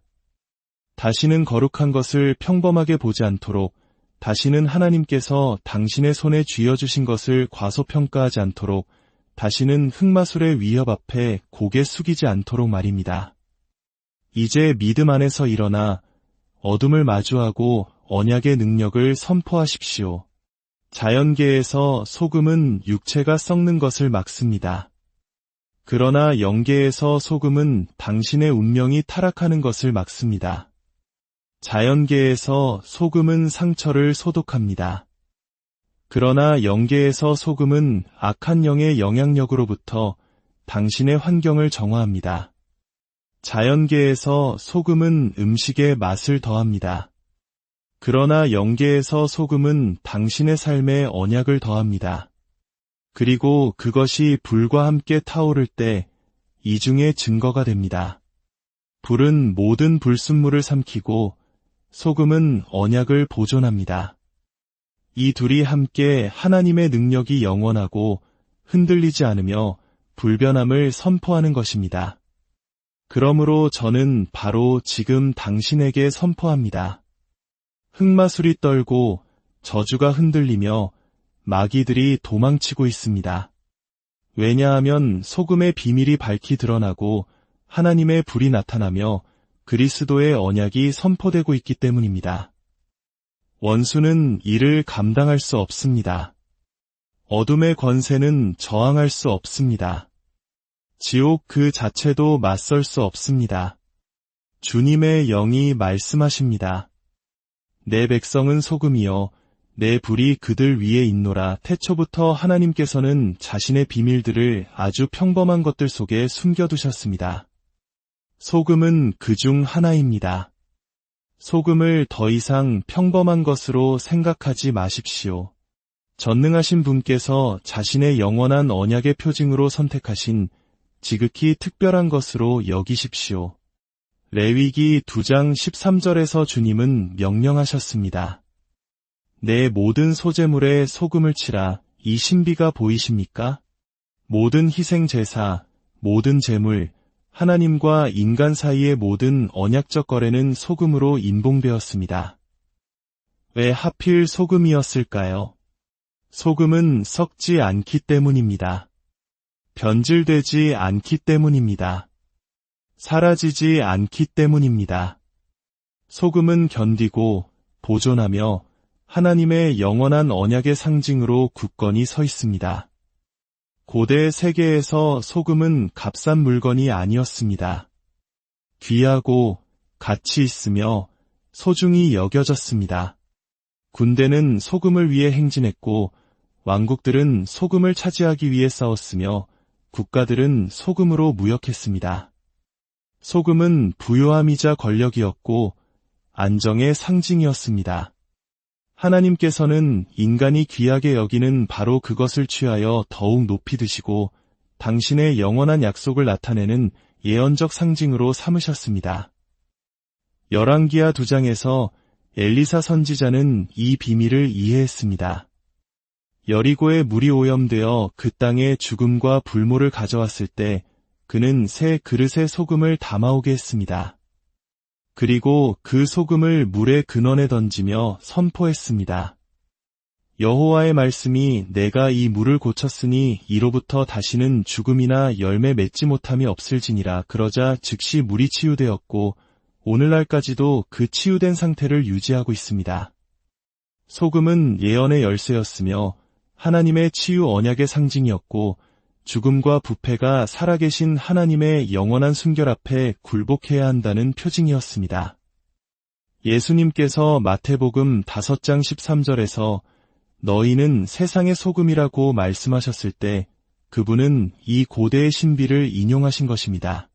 다시는 거룩한 것을 평범하게 보지 않도록, 다시는 하나님께서 당신의 손에 쥐어주신 것을 과소평가하지 않도록, 다시는 흑마술의 위협 앞에 고개 숙이지 않도록 말입니다. 이제 믿음 안에서 일어나 어둠을 마주하고 언약의 능력을 선포하십시오. 자연계에서 소금은 육체가 썩는 것을 막습니다. 그러나 영계에서 소금은 당신의 운명이 타락하는 것을 막습니다. 자연계에서 소금은 상처를 소독합니다. 그러나 영계에서 소금은 악한 영의 영향력으로부터 당신의 환경을 정화합니다. 자연계에서 소금은 음식에 맛을 더합니다. 그러나 영계에서 소금은 당신의 삶에 언약을 더합니다. 그리고 그것이 불과 함께 타오를 때 이중의 증거가 됩니다. 불은 모든 불순물을 삼키고 소금은 언약을 보존합니다. 이 둘이 함께 하나님의 능력이 영원하고 흔들리지 않으며 불변함을 선포하는 것입니다. 그러므로 저는 바로 지금 당신에게 선포합니다. 흑마술이 떨고 저주가 흔들리며 마귀들이 도망치고 있습니다. 왜냐하면 소금의 비밀이 밝히 드러나고 하나님의 불이 나타나며 그리스도의 언약이 선포되고 있기 때문입니다. 원수는 이를 감당할 수 없습니다. 어둠의 권세는 저항할 수 없습니다. 지옥 그 자체도 맞설 수 없습니다. 주님의 영이 말씀하십니다. 내 백성은 소금이여 내 불이 그들 위에 있노라. 태초부터 하나님께서는 자신의 비밀들을 아주 평범한 것들 속에 숨겨두셨습니다. 소금은 그중 하나입니다. 소금을 더 이상 평범한 것으로 생각하지 마십시오. 전능하신 분께서 자신의 영원한 언약의 표징으로 선택하신 지극히 특별한 것으로 여기십시오. 레위기 2장 13절에서 주님은 명령하셨습니다. 내 모든 소제물에 소금을 치라. 이 신비가 보이십니까? 모든 희생 제사, 모든 제물, 하나님과 인간 사이의 모든 언약적 거래는 소금으로 인봉되었습니다. 왜 하필 소금이었을까요? 소금은 썩지 않기 때문입니다. 변질되지 않기 때문입니다. 사라지지 않기 때문입니다. 소금은 견디고 보존하며 하나님의 영원한 언약의 상징으로 굳건히 서 있습니다. 고대 세계에서 소금은 값싼 물건이 아니었습니다. 귀하고 가치 있으며 소중히 여겨졌습니다. 군대는 소금을 위해 행진했고 왕국들은 소금을 차지하기 위해 싸웠으며 국가들은 소금으로 무역했습니다. 소금은 부요함이자 권력이었고 안정의 상징이었습니다. 하나님께서는 인간이 귀하게 여기는 바로 그것을 취하여 더욱 높이 드시고 당신의 영원한 약속을 나타내는 예언적 상징으로 삼으셨습니다. 열왕기하 2장에서 엘리사 선지자는 이 비밀을 이해했습니다. 여리고의 물이 오염되어 그 땅에 죽음과 불모를 가져왔을 때 그는 새 그릇에 소금을 담아오게 했습니다. 그리고 그 소금을 물의 근원에 던지며 선포했습니다. 여호와의 말씀이 내가 이 물을 고쳤으니 이로부터 다시는 죽음이나 열매 맺지 못함이 없을지니라. 그러자 즉시 물이 치유되었고 오늘날까지도 그 치유된 상태를 유지하고 있습니다. 소금은 예언의 열쇠였으며 하나님의 치유 언약의 상징이었고 죽음과 부패가 살아계신 하나님의 영원한 순결 앞에 굴복해야 한다는 표징이었습니다. 예수님께서 마태복음 5장 13절에서 너희는 세상의 소금이라고 말씀하셨을 때 그분은 이 고대의 신비를 인용하신 것입니다.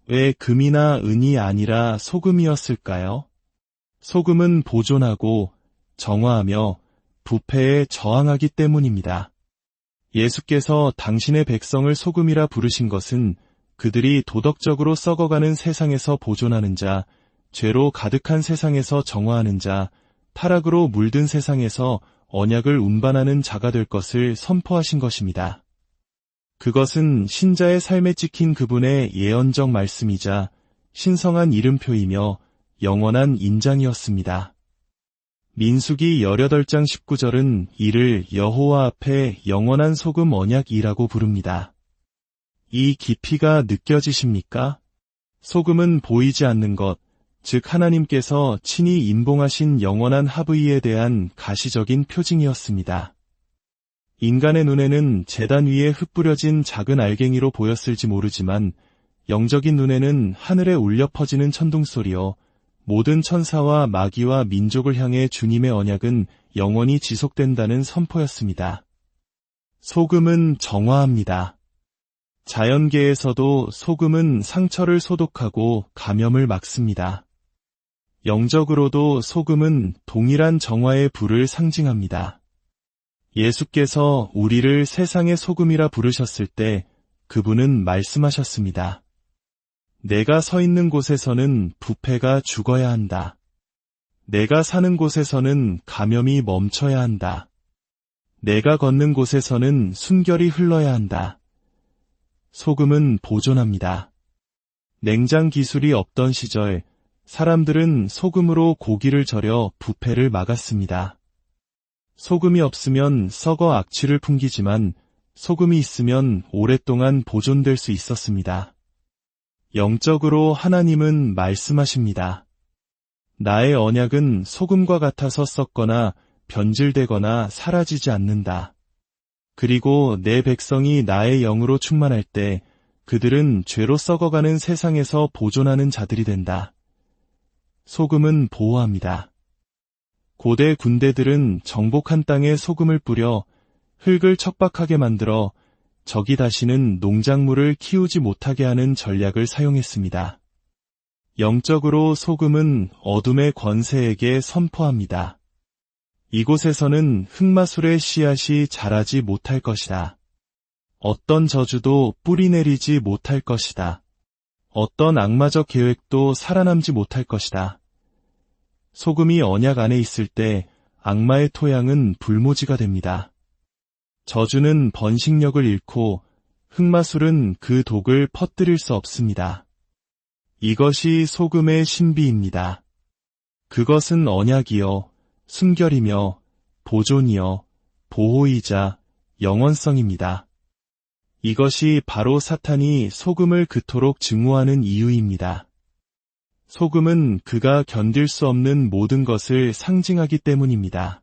왜 금이나 은이 아니라 소금이었을까요? 소금은 보존하고 정화하며 부패에 저항하기 때문입니다. 예수께서 당신의 백성을 소금이라 부르신 것은 그들이 도덕적으로 썩어가는 세상에서 보존하는 자, 죄로 가득한 세상에서 정화하는 자, 타락으로 물든 세상에서 언약을 운반하는 자가 될 것을 선포하신 것입니다. 그것은 신자의 삶에 찍힌 그분의 예언적 말씀이자 신성한 이름표이며 영원한 인장이었습니다. 민수기 18장 19절은 이를 여호와 앞에 영원한 소금 언약이라고 부릅니다. 이 깊이가 느껴지십니까? 소금은 보이지 않는 것, 즉 하나님께서 친히 임봉하신 영원한 하브이에 대한 가시적인 표징이었습니다. 인간의 눈에는 제단 위에 흩뿌려진 작은 알갱이로 보였을지 모르지만 영적인 눈에는 하늘에 울려 퍼지는 천둥소리요 모든 천사와 마귀와 민족을 향해 주님의 언약은 영원히 지속된다는 선포였습니다. 소금은 정화합니다. 자연계에서도 소금은 상처를 소독하고 감염을 막습니다. 영적으로도 소금은 동일한 정화의 불을 상징합니다. 예수께서 우리를 세상의 소금이라 부르셨을 때 그분은 말씀하셨습니다. 내가 서 있는 곳에서는 부패가 죽어야 한다. 내가 사는 곳에서는 감염이 멈춰야 한다. 내가 걷는 곳에서는 순결이 흘러야 한다. 소금은 보존합니다. 냉장 기술이 없던 시절 사람들은 소금으로 고기를 절여 부패를 막았습니다. 소금이 없으면 썩어 악취를 풍기지만 소금이 있으면 오랫동안 보존될 수 있었습니다. 영적으로 하나님은 말씀하십니다. 나의 언약은 소금과 같아서 썩거나 변질되거나 사라지지 않는다. 그리고 내 백성이 나의 영으로 충만할 때 그들은 죄로 썩어가는 세상에서 보존하는 자들이 된다. 소금은 보호합니다. 고대 군대들은 정복한 땅에 소금을 뿌려 흙을 척박하게 만들어 적이 다시는 농작물을 키우지 못하게 하는 전략을 사용했습니다. 영적으로 소금은 어둠의 권세에게 선포합니다. 이곳에서는 흑마술의 씨앗이 자라지 못할 것이다. 어떤 저주도 뿌리내리지 못할 것이다. 어떤 악마적 계획도 살아남지 못할 것이다. 소금이 언약 안에 있을 때 악마의 토양은 불모지가 됩니다. 저주는 번식력을 잃고 흑마술은 그 독을 퍼뜨릴 수 없습니다. 이것이 소금의 신비입니다. 그것은 언약이요, 순결이며 보존이요, 보호이자 영원성입니다. 이것이 바로 사탄이 소금을 그토록 증오하는 이유입니다. 소금은 그가 견딜 수 없는 모든 것을 상징하기 때문입니다.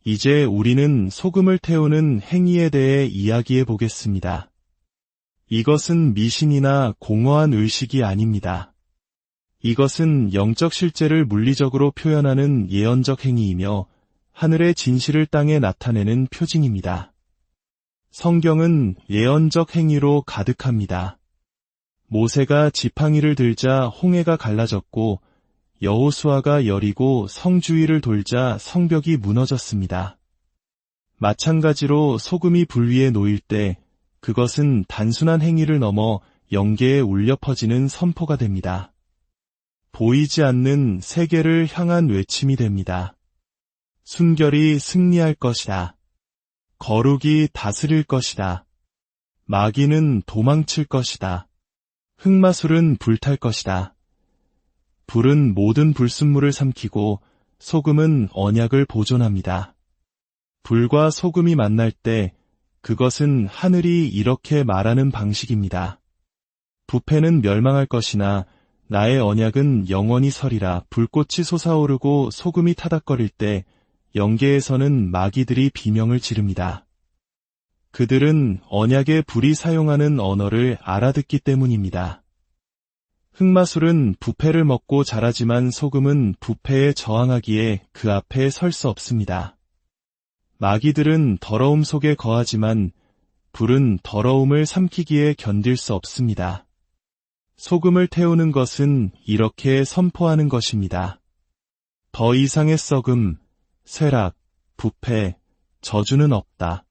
이제 우리는 소금을 태우는 행위에 대해 이야기해 보겠습니다. 이것은 미신이나 공허한 의식이 아닙니다. 이것은 영적 실제를 물리적으로 표현하는 예언적 행위이며 하늘의 진실을 땅에 나타내는 표징입니다. 성경은 예언적 행위로 가득합니다. 모세가 지팡이를 들자 홍해가 갈라졌고 여호수아가 여리고 성주위를 돌자 성벽이 무너졌습니다. 마찬가지로 소금이 불 위에 놓일 때 그것은 단순한 행위를 넘어 영계에 울려 퍼지는 선포가 됩니다. 보이지 않는 세계를 향한 외침이 됩니다. 순결이 승리할 것이다. 거룩이 다스릴 것이다. 마귀는 도망칠 것이다. 흑마술은 불탈 것이다. 불은 모든 불순물을 삼키고 소금은 언약을 보존합니다. 불과 소금이 만날 때 그것은 하늘이 이렇게 말하는 방식입니다. 부패는 멸망할 것이나 나의 언약은 영원히 서리라. 불꽃이 솟아오르고 소금이 타닥거릴 때 영계에서는 마귀들이 비명을 지릅니다. 그들은 언약의 불이 사용하는 언어를 알아듣기 때문입니다. 흑마술은 부패를 먹고 자라지만 소금은 부패에 저항하기에 그 앞에 설 수 없습니다. 마귀들은 더러움 속에 거하지만 불은 더러움을 삼키기에 견딜 수 없습니다. 소금을 태우는 것은 이렇게 선포하는 것입니다. 더 이상의 썩음, 쇠락, 부패, 저주는 없다.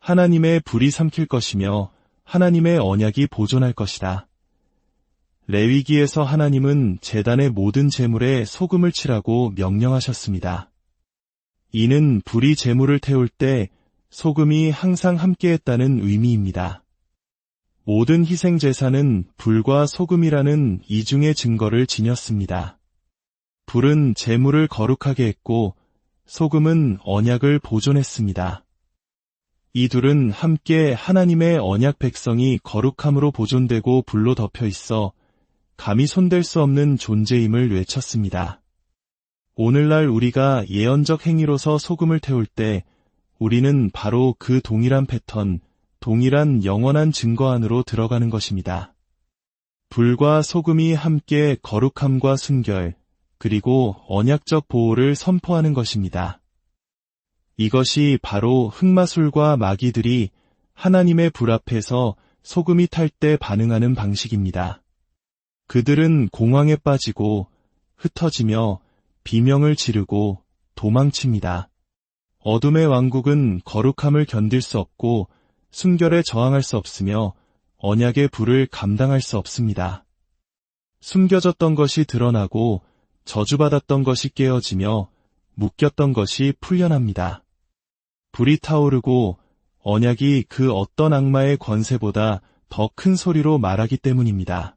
하나님의 불이 삼킬 것이며 하나님의 언약이 보존할 것이다. 레위기에서 하나님은 제단의 모든 제물에 소금을 칠하고 명령하셨습니다. 이는 불이 제물을 태울 때 소금이 항상 함께했다는 의미입니다. 모든 희생 제사는 불과 소금이라는 이중의 증거를 지녔습니다. 불은 제물을 거룩하게 했고 소금은 언약을 보존했습니다. 이 둘은 함께 하나님의 언약 백성이 거룩함으로 보존되고 불로 덮여 있어 감히 손댈 수 없는 존재임을 외쳤습니다. 오늘날 우리가 예언적 행위로서 소금을 태울 때 우리는 바로 그 동일한 패턴, 동일한 영원한 증거 안으로 들어가는 것입니다. 불과 소금이 함께 거룩함과 순결, 그리고 언약적 보호를 선포하는 것입니다. 이것이 바로 흑마술과 마귀들이 하나님의 불 앞에서 소금이 탈 때 반응하는 방식입니다. 그들은 공황에 빠지고 흩어지며 비명을 지르고 도망칩니다. 어둠의 왕국은 거룩함을 견딜 수 없고 순결에 저항할 수 없으며 언약의 불을 감당할 수 없습니다. 숨겨졌던 것이 드러나고 저주받았던 것이 깨어지며 묶였던 것이 풀려납니다. 불이 타오르고 언약이 그 어떤 악마의 권세보다 더 큰 소리로 말하기 때문입니다.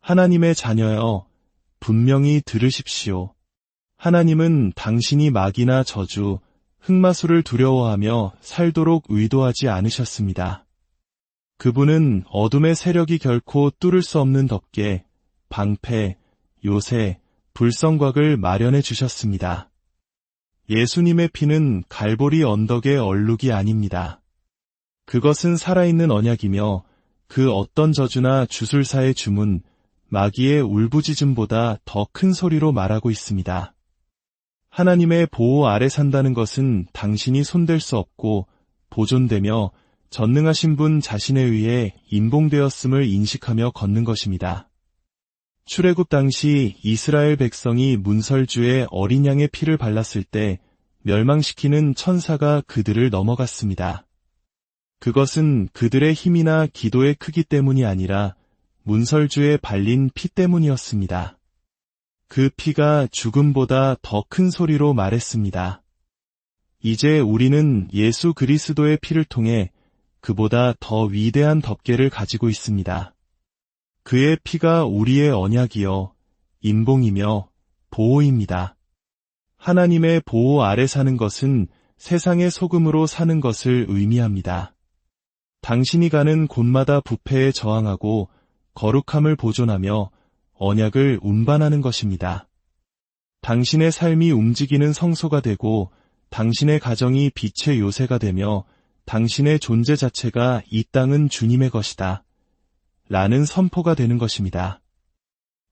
하나님의 자녀여, 분명히 들으십시오. 하나님은 당신이 마귀나 저주, 흑마술을 두려워하며 살도록 의도하지 않으셨습니다. 그분은 어둠의 세력이 결코 뚫을 수 없는 덮개, 방패, 요새, 불성곽을 마련해 주셨습니다. 예수님의 피는 갈보리 언덕의 얼룩이 아닙니다. 그것은 살아있는 언약이며 그 어떤 저주나 주술사의 주문, 마귀의 울부짖음보다 더 큰 소리로 말하고 있습니다. 하나님의 보호 아래 산다는 것은 당신이 손댈 수 없고 보존되며 전능하신 분 자신에 의해 임봉되었음을 인식하며 걷는 것입니다. 출애굽 당시 이스라엘 백성이 문설주에 어린 양의 피를 발랐을 때 멸망시키는 천사가 그들을 넘어갔습니다. 그것은 그들의 힘이나 기도의 크기 때문이 아니라 문설주에 발린 피 때문이었습니다. 그 피가 죽음보다 더 큰 소리로 말했습니다. 이제 우리는 예수 그리스도의 피를 통해 그보다 더 위대한 덮개를 가지고 있습니다. 그의 피가 우리의 언약이요, 임봉이며 보호입니다. 하나님의 보호 아래 사는 것은 세상의 소금으로 사는 것을 의미합니다. 당신이 가는 곳마다 부패에 저항하고 거룩함을 보존하며 언약을 운반하는 것입니다. 당신의 삶이 움직이는 성소가 되고 당신의 가정이 빛의 요새가 되며 당신의 존재 자체가 이 땅은 주님의 것이다. 라는 선포가 되는 것입니다.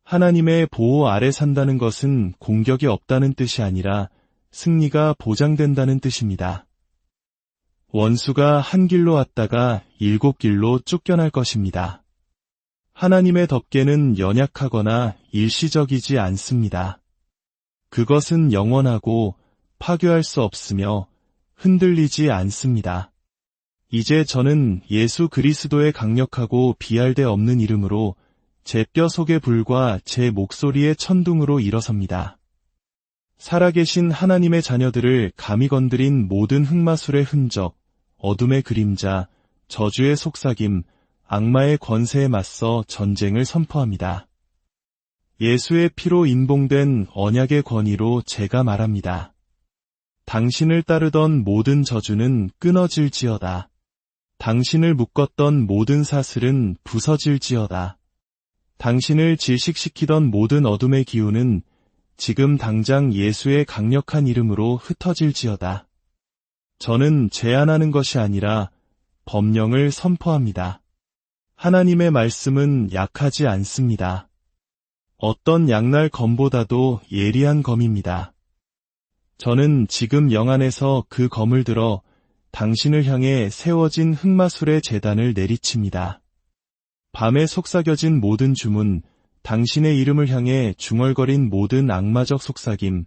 하나님의 보호 아래 산다는 것은 공격이 없다는 뜻이 아니라 승리가 보장된다는 뜻입니다. 원수가 한 길로 왔다가 7길로 쫓겨날 것입니다. 하나님의 덮개는 연약하거나 일시적이지 않습니다. 그것은 영원하고 파괴할 수 없으며 흔들리지 않습니다. 이제 저는 예수 그리스도의 강력하고 비할 데 없는 이름으로 제 뼈 속의 불과 제 목소리의 천둥으로 일어섭니다. 살아계신 하나님의 자녀들을 감히 건드린 모든 흑마술의 흔적, 어둠의 그림자, 저주의 속삭임, 악마의 권세에 맞서 전쟁을 선포합니다. 예수의 피로 인봉된 언약의 권위로 제가 말합니다. 당신을 따르던 모든 저주는 끊어질지어다. 당신을 묶었던 모든 사슬은 부서질지어다. 당신을 질식시키던 모든 어둠의 기운은 지금 당장 예수의 강력한 이름으로 흩어질지어다. 저는 제안하는 것이 아니라 법령을 선포합니다. 하나님의 말씀은 약하지 않습니다. 어떤 양날 검보다도 예리한 검입니다. 저는 지금 영안에서 그 검을 들어 당신을 향해 세워진 흑마술의 제단을 내리칩니다. 밤에 속삭여진 모든 주문, 당신의 이름을 향해 중얼거린 모든 악마적 속삭임,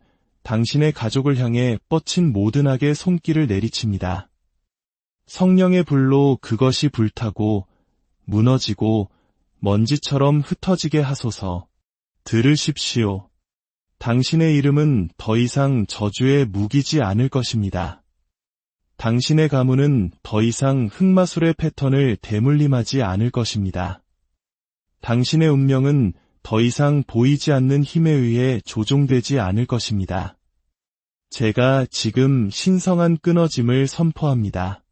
당신의 가족을 향해 뻗친 모든 악의 손길을 내리칩니다. 성령의 불로 그것이 불타고 무너지고 먼지처럼 흩어지게 하소서. 들으십시오. 당신의 이름은 더 이상 저주에 무기지 않을 것입니다. 당신의 가문은 더 이상 흑마술의 패턴을 대물림하지 않을 것입니다. 당신의 운명은 더 이상 보이지 않는 힘에 의해 조종되지 않을 것입니다. 제가 지금 신성한 끊어짐을 선포합니다.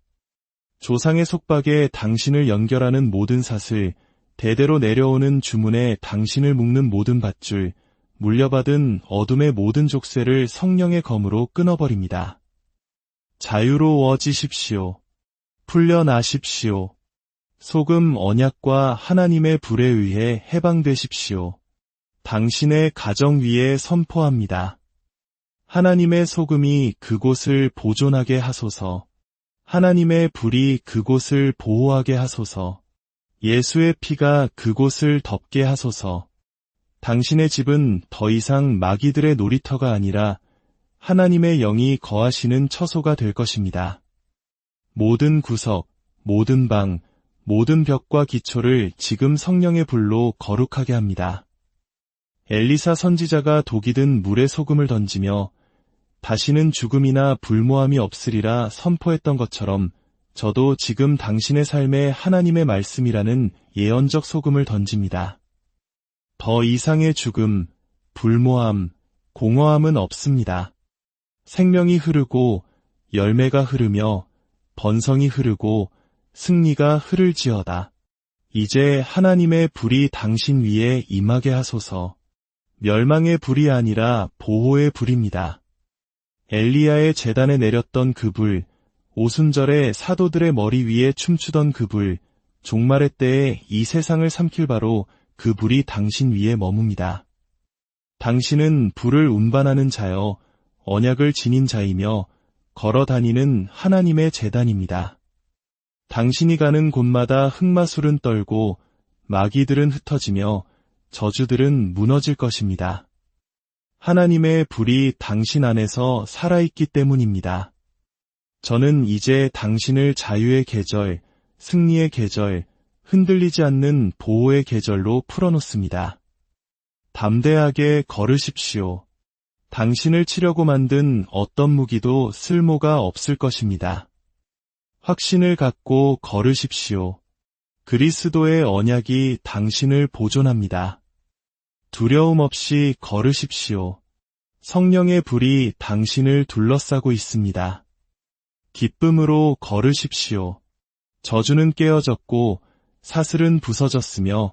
조상의 속박에 당신을 연결하는 모든 사슬, 대대로 내려오는 주문에 당신을 묶는 모든 밧줄, 물려받은 어둠의 모든 족쇄를 성령의 검으로 끊어버립니다. 자유로워지십시오. 풀려나십시오. 소금 언약과 하나님의 불에 의해 해방되십시오. 당신의 가정 위에 선포합니다. 하나님의 소금이 그곳을 보존하게 하소서. 하나님의 불이 그곳을 보호하게 하소서. 예수의 피가 그곳을 덮게 하소서. 당신의 집은 더 이상 마귀들의 놀이터가 아니라 하나님의 영이 거하시는 처소가 될 것입니다. 모든 구석, 모든 방, 모든 벽과 기초를 지금 성령의 불로 거룩하게 합니다. 엘리사 선지자가 독이 든 물에 소금을 던지며 다시는 죽음이나 불모함이 없으리라 선포했던 것처럼 저도 지금 당신의 삶에 하나님의 말씀이라는 예언적 소금을 던집니다. 더 이상의 죽음, 불모함, 공허함은 없습니다. 생명이 흐르고 열매가 흐르며 번성이 흐르고 승리가 흐를지어다. 이제 하나님의 불이 당신 위에 임하게 하소서. 멸망의 불이 아니라 보호의 불입니다. 엘리야의 제단에 내렸던 그 불, 오순절에 사도들의 머리 위에 춤추던 그 불, 종말의 때에 이 세상을 삼킬 바로 그 불이 당신 위에 머뭅니다. 당신은 불을 운반하는 자여 언약을 지닌 자이며 걸어다니는 하나님의 제단입니다. 당신이 가는 곳마다 흑마술은 떨고 마귀들은 흩어지며 저주들은 무너질 것입니다. 하나님의 불이 당신 안에서 살아있기 때문입니다. 저는 이제 당신을 자유의 계절, 승리의 계절, 흔들리지 않는 보호의 계절로 풀어놓습니다. 담대하게 걸으십시오. 당신을 치려고 만든 어떤 무기도 쓸모가 없을 것입니다. 확신을 갖고 걸으십시오. 그리스도의 언약이 당신을 보존합니다. 두려움 없이 걸으십시오. 성령의 불이 당신을 둘러싸고 있습니다. 기쁨으로 걸으십시오. 저주는 깨어졌고 사슬은 부서졌으며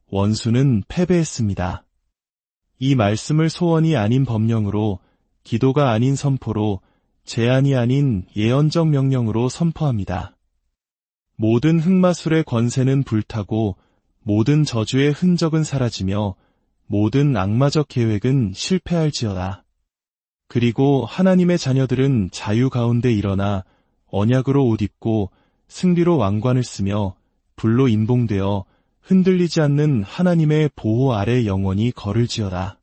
원수는 패배했습니다. 이 말씀을 소원이 아닌 법령으로, 기도가 아닌 선포로, 제안이 아닌 예언적 명령으로 선포합니다. 모든 흑마술의 권세는 불타고 모든 저주의 흔적은 사라지며 모든 악마적 계획은 실패할지어다. 그리고 하나님의 자녀들은 자유 가운데 일어나 언약으로 옷 입고 승리로 왕관을 쓰며 불로 임봉되어 흔들리지 않는 하나님의 보호 아래 영원히 걸을지어다.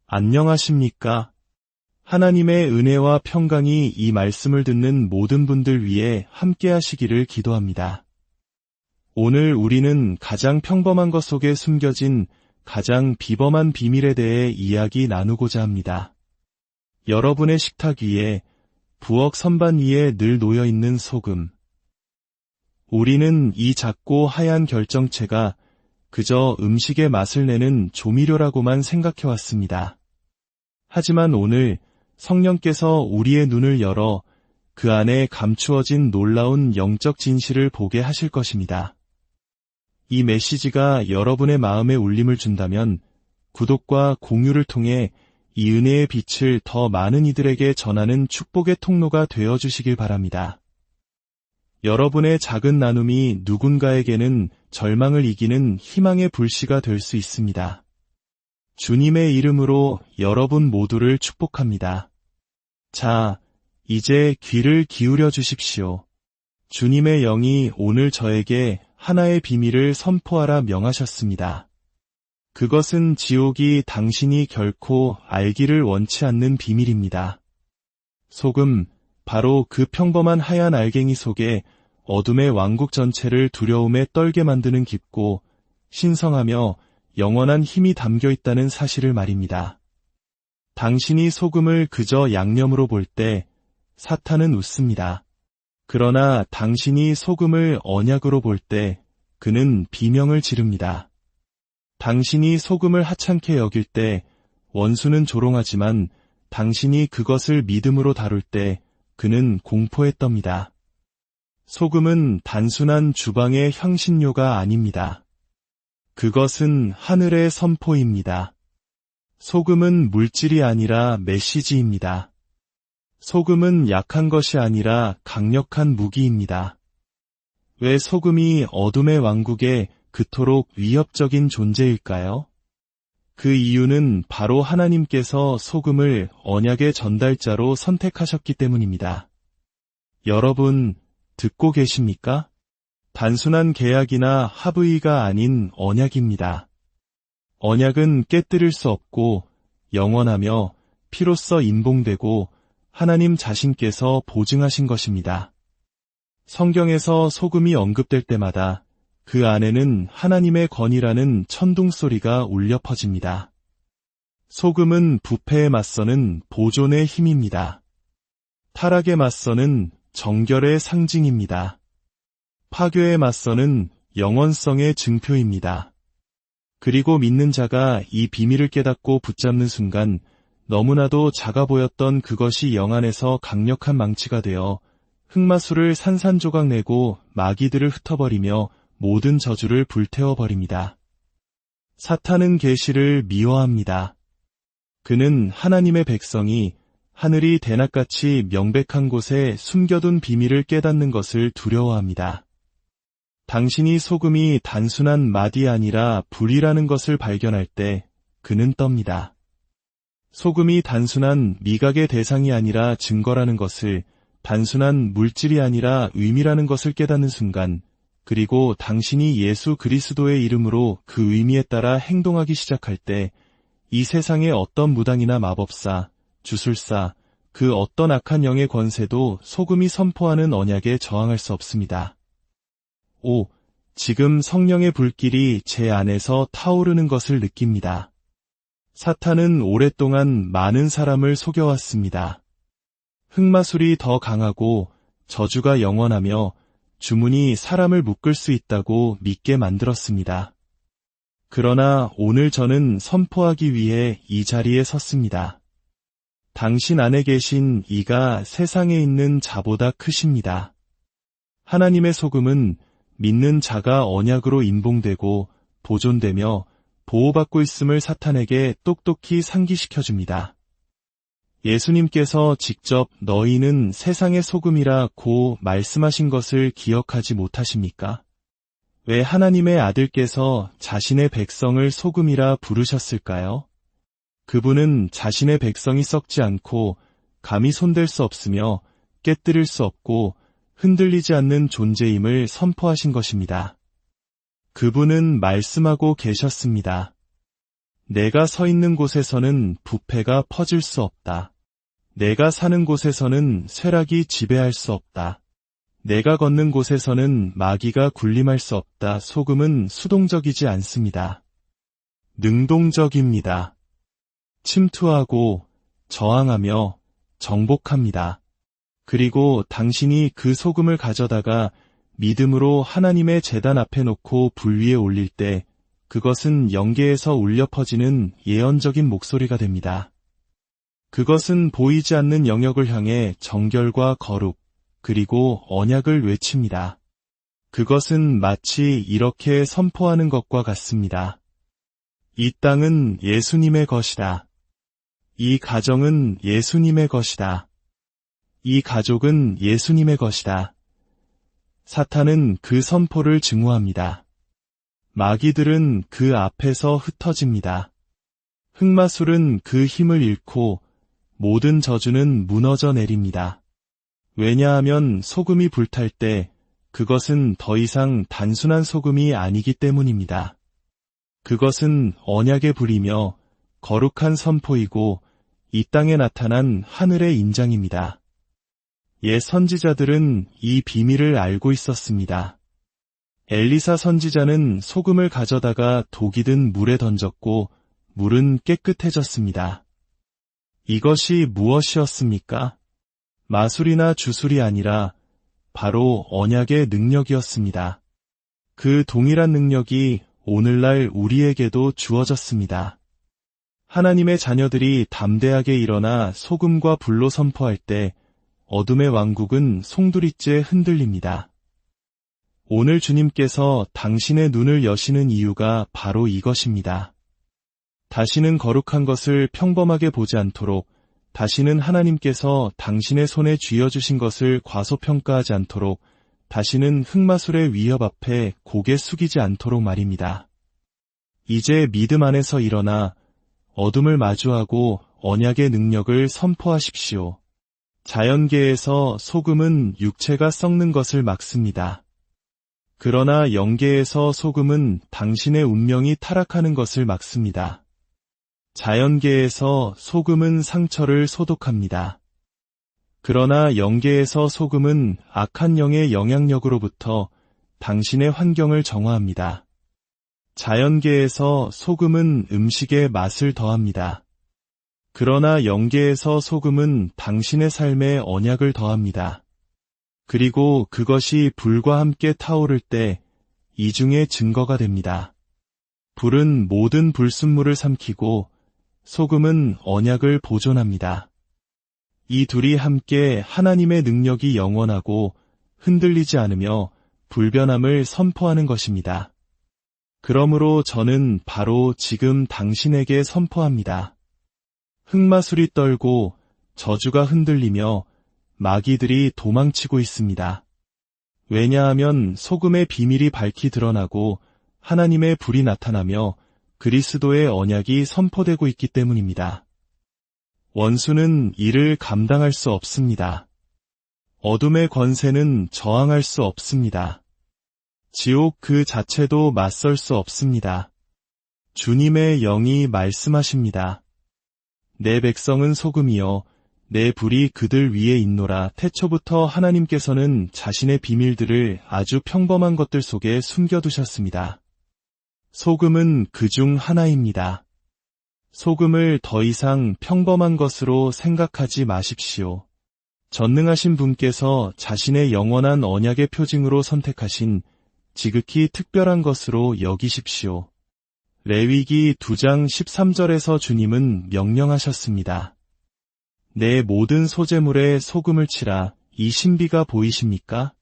안녕하십니까? 하나님의 은혜와 평강이 이 말씀을 듣는 모든 분들 위해 함께 하시기를 기도합니다. 오늘 우리는 가장 평범한 것 속에 숨겨진 가장 비범한 비밀에 대해 이야기 나누고자 합니다. 여러분의 식탁 위에, 부엌 선반 위에 늘 놓여있는 소금. 우리는 이 작고 하얀 결정체가 그저 음식의 맛을 내는 조미료라고만 생각해왔습니다. 하지만 오늘 성령께서 우리의 눈을 열어 그 안에 감추어진 놀라운 영적 진실을 보게 하실 것입니다. 이 메시지가 여러분의 마음에 울림을 준다면 구독과 공유를 통해 이 은혜의 빛을 더 많은 이들에게 전하는 축복의 통로가 되어주시길 바랍니다. 여러분의 작은 나눔이 누군가에게는 절망을 이기는 희망의 불씨가 될 수 있습니다. 주님의 이름으로 여러분 모두를 축복합니다. 자, 이제 귀를 기울여 주십시오. 주님의 영이 오늘 저에게 하나의 비밀을 선포하라 명하셨습니다. 그것은 지옥이 당신이 결코 알기를 원치 않는 비밀입니다. 소금, 바로 그 평범한 하얀 알갱이 속에 어둠의 왕국 전체를 두려움에 떨게 만드는 깊고 신성하며 영원한 힘이 담겨 있다는 사실을 말입니다. 당신이 소금을 그저 양념으로 볼 때 사탄은 웃습니다. 그러나 당신이 소금을 언약으로 볼 때 그는 비명을 지릅니다. 당신이 소금을 하찮게 여길 때 원수는 조롱하지만 당신이 그것을 믿음으로 다룰 때 그는 공포에 떱니다. 소금은 단순한 주방의 향신료가 아닙니다. 그것은 하늘의 선포입니다. 소금은 물질이 아니라 메시지입니다. 소금은 약한 것이 아니라 강력한 무기입니다. 왜 소금이 어둠의 왕국에 그토록 위협적인 존재일까요? 그 이유는 바로 하나님께서 소금을 언약의 전달자로 선택하셨기 때문입니다. 여러분, 듣고 계십니까? 단순한 계약이나 합의가 아닌 언약입니다. 언약은 깨뜨릴 수 없고 영원하며 피로써 인봉되고 하나님 자신께서 보증하신 것입니다. 성경에서 소금이 언급될 때마다 그 안에는 하나님의 건이라는 천둥소리가 울려 퍼집니다. 소금은 부패에 맞서는 보존의 힘입니다. 타락에 맞서는 정결의 상징입니다. 파괴에 맞서는 영원성의 증표입니다. 그리고 믿는 자가 이 비밀을 깨닫고 붙잡는 순간 너무나도 작아 보였던 그것이 영 안에서 강력한 망치가 되어 흑마술을 산산조각 내고 마귀들을 흩어버리며 모든 저주를 불태워버립니다. 사탄은 계시를 미워합니다. 그는 하나님의 백성이 하늘이 대낮같이 명백한 곳에 숨겨둔 비밀을 깨닫는 것을 두려워합니다. 당신이 소금이 단순한 맛이 아니라 불이라는 것을 발견할 때 그는 떱니다. 소금이 단순한 미각의 대상이 아니라 증거라는 것을, 단순한 물질이 아니라 의미라는 것을 깨닫는 순간, 그리고 당신이 예수 그리스도의 이름으로 그 의미에 따라 행동하기 시작할 때 이 세상의 어떤 무당이나 마법사, 주술사, 그 어떤 악한 영의 권세도 소금이 선포하는 언약에 저항할 수 없습니다. 지금 성령의 불길이 제 안에서 타오르는 것을 느낍니다. 사탄은 오랫동안 많은 사람을 속여왔습니다. 흑마술이 더 강하고 저주가 영원하며 주문이 사람을 묶을 수 있다고 믿게 만들었습니다. 그러나 오늘 저는 선포하기 위해 이 자리에 섰습니다. 당신 안에 계신 이가 세상에 있는 자보다 크십니다. 하나님의 소금은 믿는 자가 언약으로 인봉되고 보존되며 보호받고 있음을 사탄에게 똑똑히 상기시켜줍니다. 예수님께서 직접 너희는 세상의 소금이라고 말씀하신 것을 기억하지 못하십니까? 왜 하나님의 아들께서 자신의 백성을 소금이라 부르셨을까요? 그분은 자신의 백성이 썩지 않고 감히 손댈 수 없으며 깨뜨릴 수 없고 흔들리지 않는 존재임을 선포하신 것입니다. 그분은 말씀하고 계셨습니다. 내가 서 있는 곳에서는 부패가 퍼질 수 없다. 내가 사는 곳에서는 쇠락이 지배할 수 없다. 내가 걷는 곳에서는 마귀가 군림할 수 없다. 소금은 수동적이지 않습니다. 능동적입니다. 침투하고 저항하며 정복합니다. 그리고 당신이 그 소금을 가져다가 믿음으로 하나님의 제단 앞에 놓고 불 위에 올릴 때 그것은 영계에서 울려 퍼지는 예언적인 목소리가 됩니다. 그것은 보이지 않는 영역을 향해 정결과 거룩, 그리고 언약을 외칩니다. 그것은 마치 이렇게 선포하는 것과 같습니다. 이 땅은 예수님의 것이다. 이 가정은 예수님의 것이다. 이 가족은 예수님의 것이다. 사탄은 그 선포를 증오합니다. 마귀들은 그 앞에서 흩어집니다. 흑마술은 그 힘을 잃고 모든 저주는 무너져 내립니다. 왜냐하면 소금이 불탈 때 그것은 더 이상 단순한 소금이 아니기 때문입니다. 그것은 언약의 불이며 거룩한 선포이고 이 땅에 나타난 하늘의 인장입니다. 옛 선지자들은 이 비밀을 알고 있었습니다. 엘리사 선지자는 소금을 가져다가 독이 든 물에 던졌고 물은 깨끗해졌습니다. 이것이 무엇이었습니까? 마술이나 주술이 아니라 바로 언약의 능력이었습니다. 그 동일한 능력이 오늘날 우리에게도 주어졌습니다. 하나님의 자녀들이 담대하게 일어나 소금과 불로 선포할 때 어둠의 왕국은 송두리째 흔들립니다. 오늘 주님께서 당신의 눈을 여시는 이유가 바로 이것입니다. 다시는 거룩한 것을 평범하게 보지 않도록, 다시는 하나님께서 당신의 손에 쥐어주신 것을 과소평가하지 않도록, 다시는 흑마술의 위협 앞에 고개 숙이지 않도록 말입니다. 이제 믿음 안에서 일어나 어둠을 마주하고 언약의 능력을 선포하십시오. 자연계에서 소금은 육체가 썩는 것을 막습니다. 그러나 영계에서 소금은 당신의 운명이 타락하는 것을 막습니다. 자연계에서 소금은 상처를 소독합니다. 그러나 영계에서 소금은 악한 영의 영향력으로부터 당신의 환경을 정화합니다. 자연계에서 소금은 음식에 맛을 더합니다. 그러나 영계에서 소금은 당신의 삶에 언약을 더합니다. 그리고 그것이 불과 함께 타오를 때 이중의 증거가 됩니다. 불은 모든 불순물을 삼키고 소금은 언약을 보존합니다. 이 둘이 함께 하나님의 능력이 영원하고 흔들리지 않으며 불변함을 선포하는 것입니다. 그러므로 저는 바로 지금 당신에게 선포합니다. 흑마술이 떨고 저주가 흔들리며 마귀들이 도망치고 있습니다. 왜냐하면 소금의 비밀이 밝히 드러나고 하나님의 불이 나타나며 그리스도의 언약이 선포되고 있기 때문입니다. 원수는 이를 감당할 수 없습니다. 어둠의 권세는 저항할 수 없습니다. 지옥 그 자체도 맞설 수 없습니다. 주님의 영이 말씀하십니다. 내 백성은 소금이여 내 불이 그들 위에 있노라. 태초부터 하나님께서는 자신의 비밀들을 아주 평범한 것들 속에 숨겨두셨습니다. 소금은 그중 하나입니다. 소금을 더 이상 평범한 것으로 생각하지 마십시오. 전능하신 분께서 자신의 영원한 언약의 표징으로 선택하신 지극히 특별한 것으로 여기십시오. 레위기 2장 13절에서 주님은 명령하셨습니다. 내 모든 소재물에 소금을 치라. 이 신비가 보이십니까?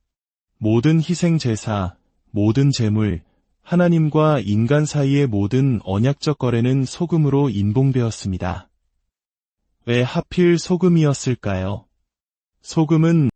모든 희생 제사, 모든 제물, 하나님과 인간 사이의 모든 언약적 거래는 소금으로 인봉되었습니다. 왜 하필 소금이었을까요? 소금은